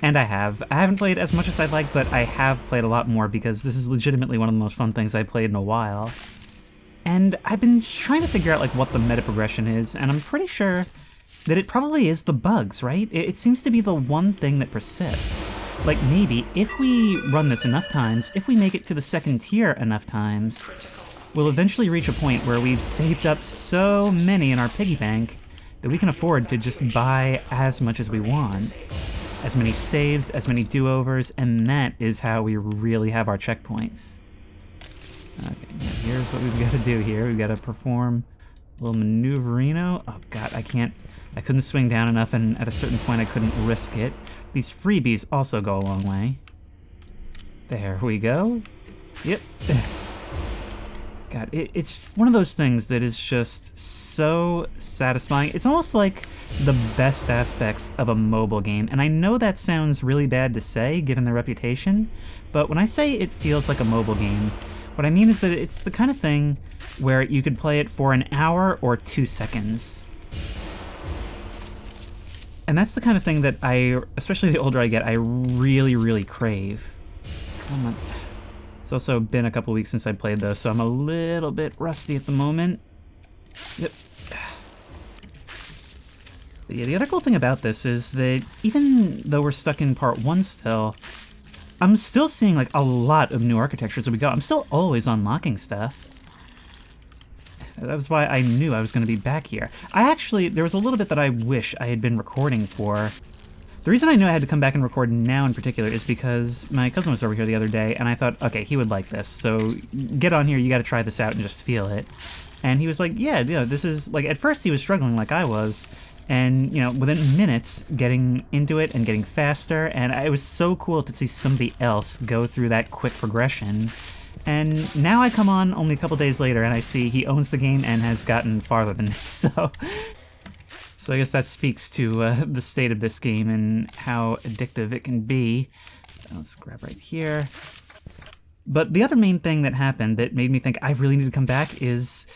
And I have. I haven't played as much as I'd like, but I have played a lot more because this is legitimately one of the most fun things I've played in a while. And I've been trying to figure out, like, what the meta progression is, and I'm pretty sure that it probably is the bugs, right? It seems to be the one thing that persists. Like, maybe, if we run this enough times, if we make it to the second tier enough times, we'll eventually reach a point where we've saved up so many in our piggy bank that we can afford to just buy as much as we want. As many saves, as many do-overs, and that is how we really have our checkpoints. Okay, now here's what we've got to do here. We've got to perform a little maneuverino. Oh god, I couldn't swing down enough, and at a certain point I couldn't risk it. These freebies also go a long way. There we go. Yep. God, it's one of those things that is just so satisfying. It's almost like the best aspects of a mobile game, and I know that sounds really bad to say, given their reputation, but when I say it feels like a mobile game, what I mean is that it's the kind of thing where you could play it for an hour or 2 seconds. And that's the kind of thing that especially the older I get, I really, really crave. Come on. It's also been a couple weeks since I played though, so I'm a little bit rusty at the moment. Yep. But yeah, the other cool thing about this is that even though we're stuck in part 1 still, I'm still seeing like a lot of new architectures as we go. I'm still always unlocking stuff. That was why I knew I was going to be back here. There was a little bit that I wish I had been recording for. The reason I knew I had to come back and record now in particular is because my cousin was over here the other day, and I thought, okay, he would like this, so get on here, you gotta try this out and just feel it. And he was like, yeah, this is, like, at first he was struggling like I was, and, within minutes, getting into it and getting faster, and it was so cool to see somebody else go through that quick progression. And now I come on only a couple days later, and I see he owns the game and has gotten farther than me, So I guess that speaks to the state of this game and how addictive it can be. Let's grab right here. But the other main thing that happened that made me think I really need to come back is,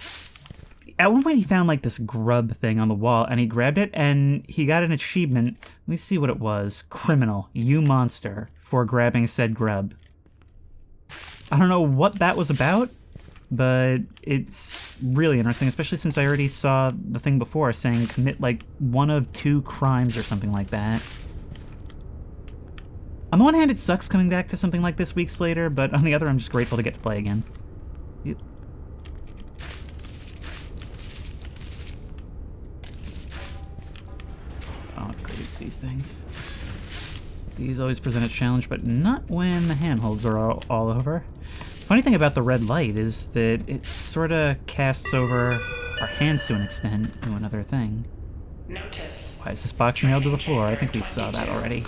at one point he found like this grub thing on the wall, and he grabbed it, and he got an achievement. Let me see what it was. Criminal, you monster, for grabbing said grub. I don't know what that was about, but it's really interesting, especially since I already saw the thing before saying commit like 1 of 2 crimes or something like that. On the one hand, it sucks coming back to something like this weeks later, but on the other, I'm just grateful to get to play again. Yep. Oh, great, it's these things. These always present a challenge, but not when the handholds are all over. Funny thing about the red light is that it sort of casts over our hands to an extent. Ooh, another thing. Notice. Why is this box nailed to the floor? I think we saw that already.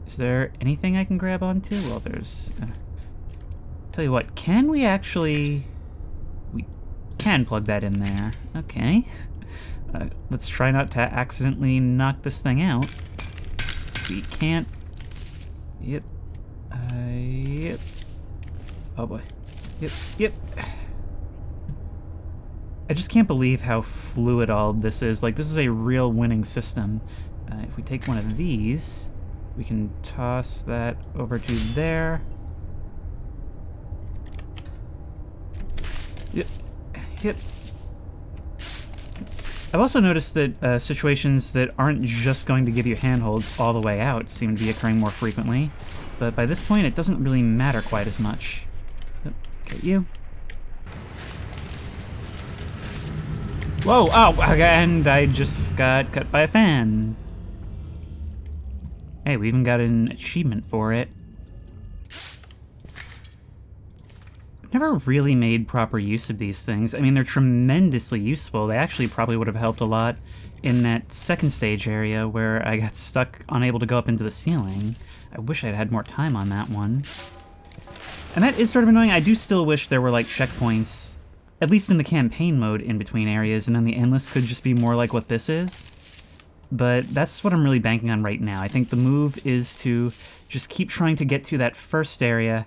Is there anything I can grab onto? Well, there's... tell you what, we can plug that in there. Okay. Let's try not to accidentally knock this thing out. We can't... Yep. Yep. Oh boy. Yep. I just can't believe how fluid all this is. Like, this is a real winning system. If we take one of these, we can toss that over to there. Yep. I've also noticed that situations that aren't just going to give you handholds all the way out seem to be occurring more frequently. But by this point, it doesn't really matter quite as much. Get you. Whoa! Oh, and I just got cut by a fan. Hey, we even got an achievement for it. I've never really made proper use of these things. I mean, they're tremendously useful. They actually probably would have helped a lot in that second stage area where I got stuck unable to go up into the ceiling. I wish I'd had more time on that one. And that is sort of annoying. I do still wish there were, like, checkpoints, at least in the campaign mode, in between areas, and then the endless could just be more like what this is. But that's what I'm really banking on right now. I think the move is to just keep trying to get to that first area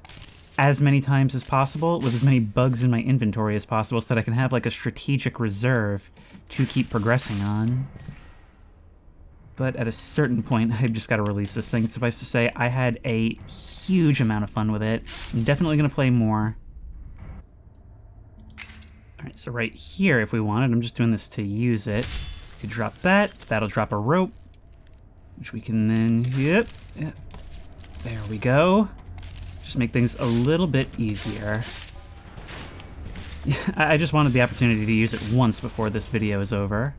as many times as possible, with as many bugs in my inventory as possible, so that I can have, like, a strategic reserve to keep progressing on. But at a certain point, I've just got to release this thing. Suffice to say, I had a huge amount of fun with it. I'm definitely going to play more. Alright, so right here, if we wanted, I'm just doing this to use it. We could drop that. That'll drop a rope, which we can then... Yep. There we go. Just make things a little bit easier. I just wanted the opportunity to use it once before this video is over.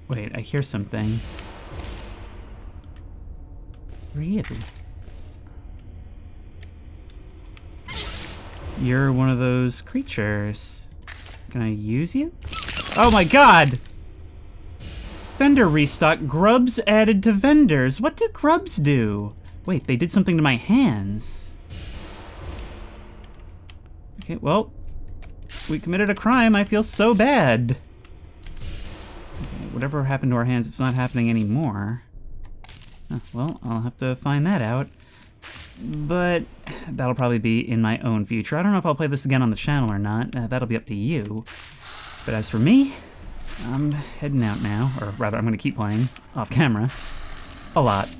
Wait, I hear something. Really? You're one of those creatures. Can I use you? Oh my god! Vendor restock. Grubs added to vendors. What do grubs do? Wait, they did something to my hands. Okay, well, we committed a crime. I feel so bad. Okay, whatever happened to our hands, it's not happening anymore. Well, I'll have to find that out. But that'll probably be in my own future. I don't know if I'll play this again on the channel or not. That'll be up to you. But as for me, I'm heading out now. Or rather, I'm going to keep playing off camera. A lot.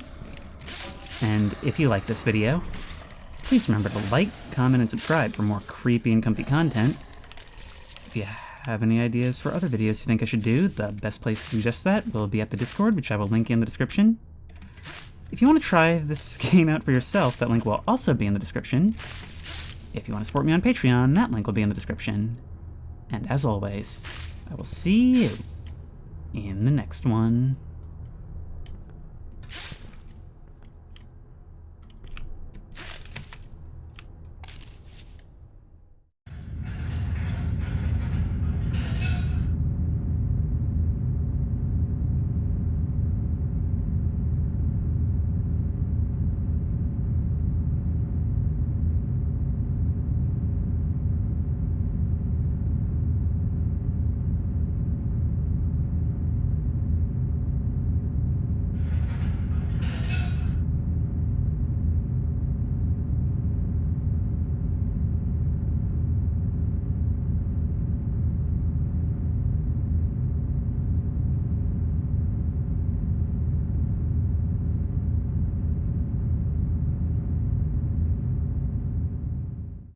And if you like this video, please remember to like, comment, and subscribe for more creepy and comfy content. If you have any ideas for other videos you think I should do, the best place to suggest that will be at the Discord, which I will link in the description. If you want to try this game out for yourself, that link will also be in the description. If you want to support me on Patreon, that link will be in the description. And as always, I will see you in the next one.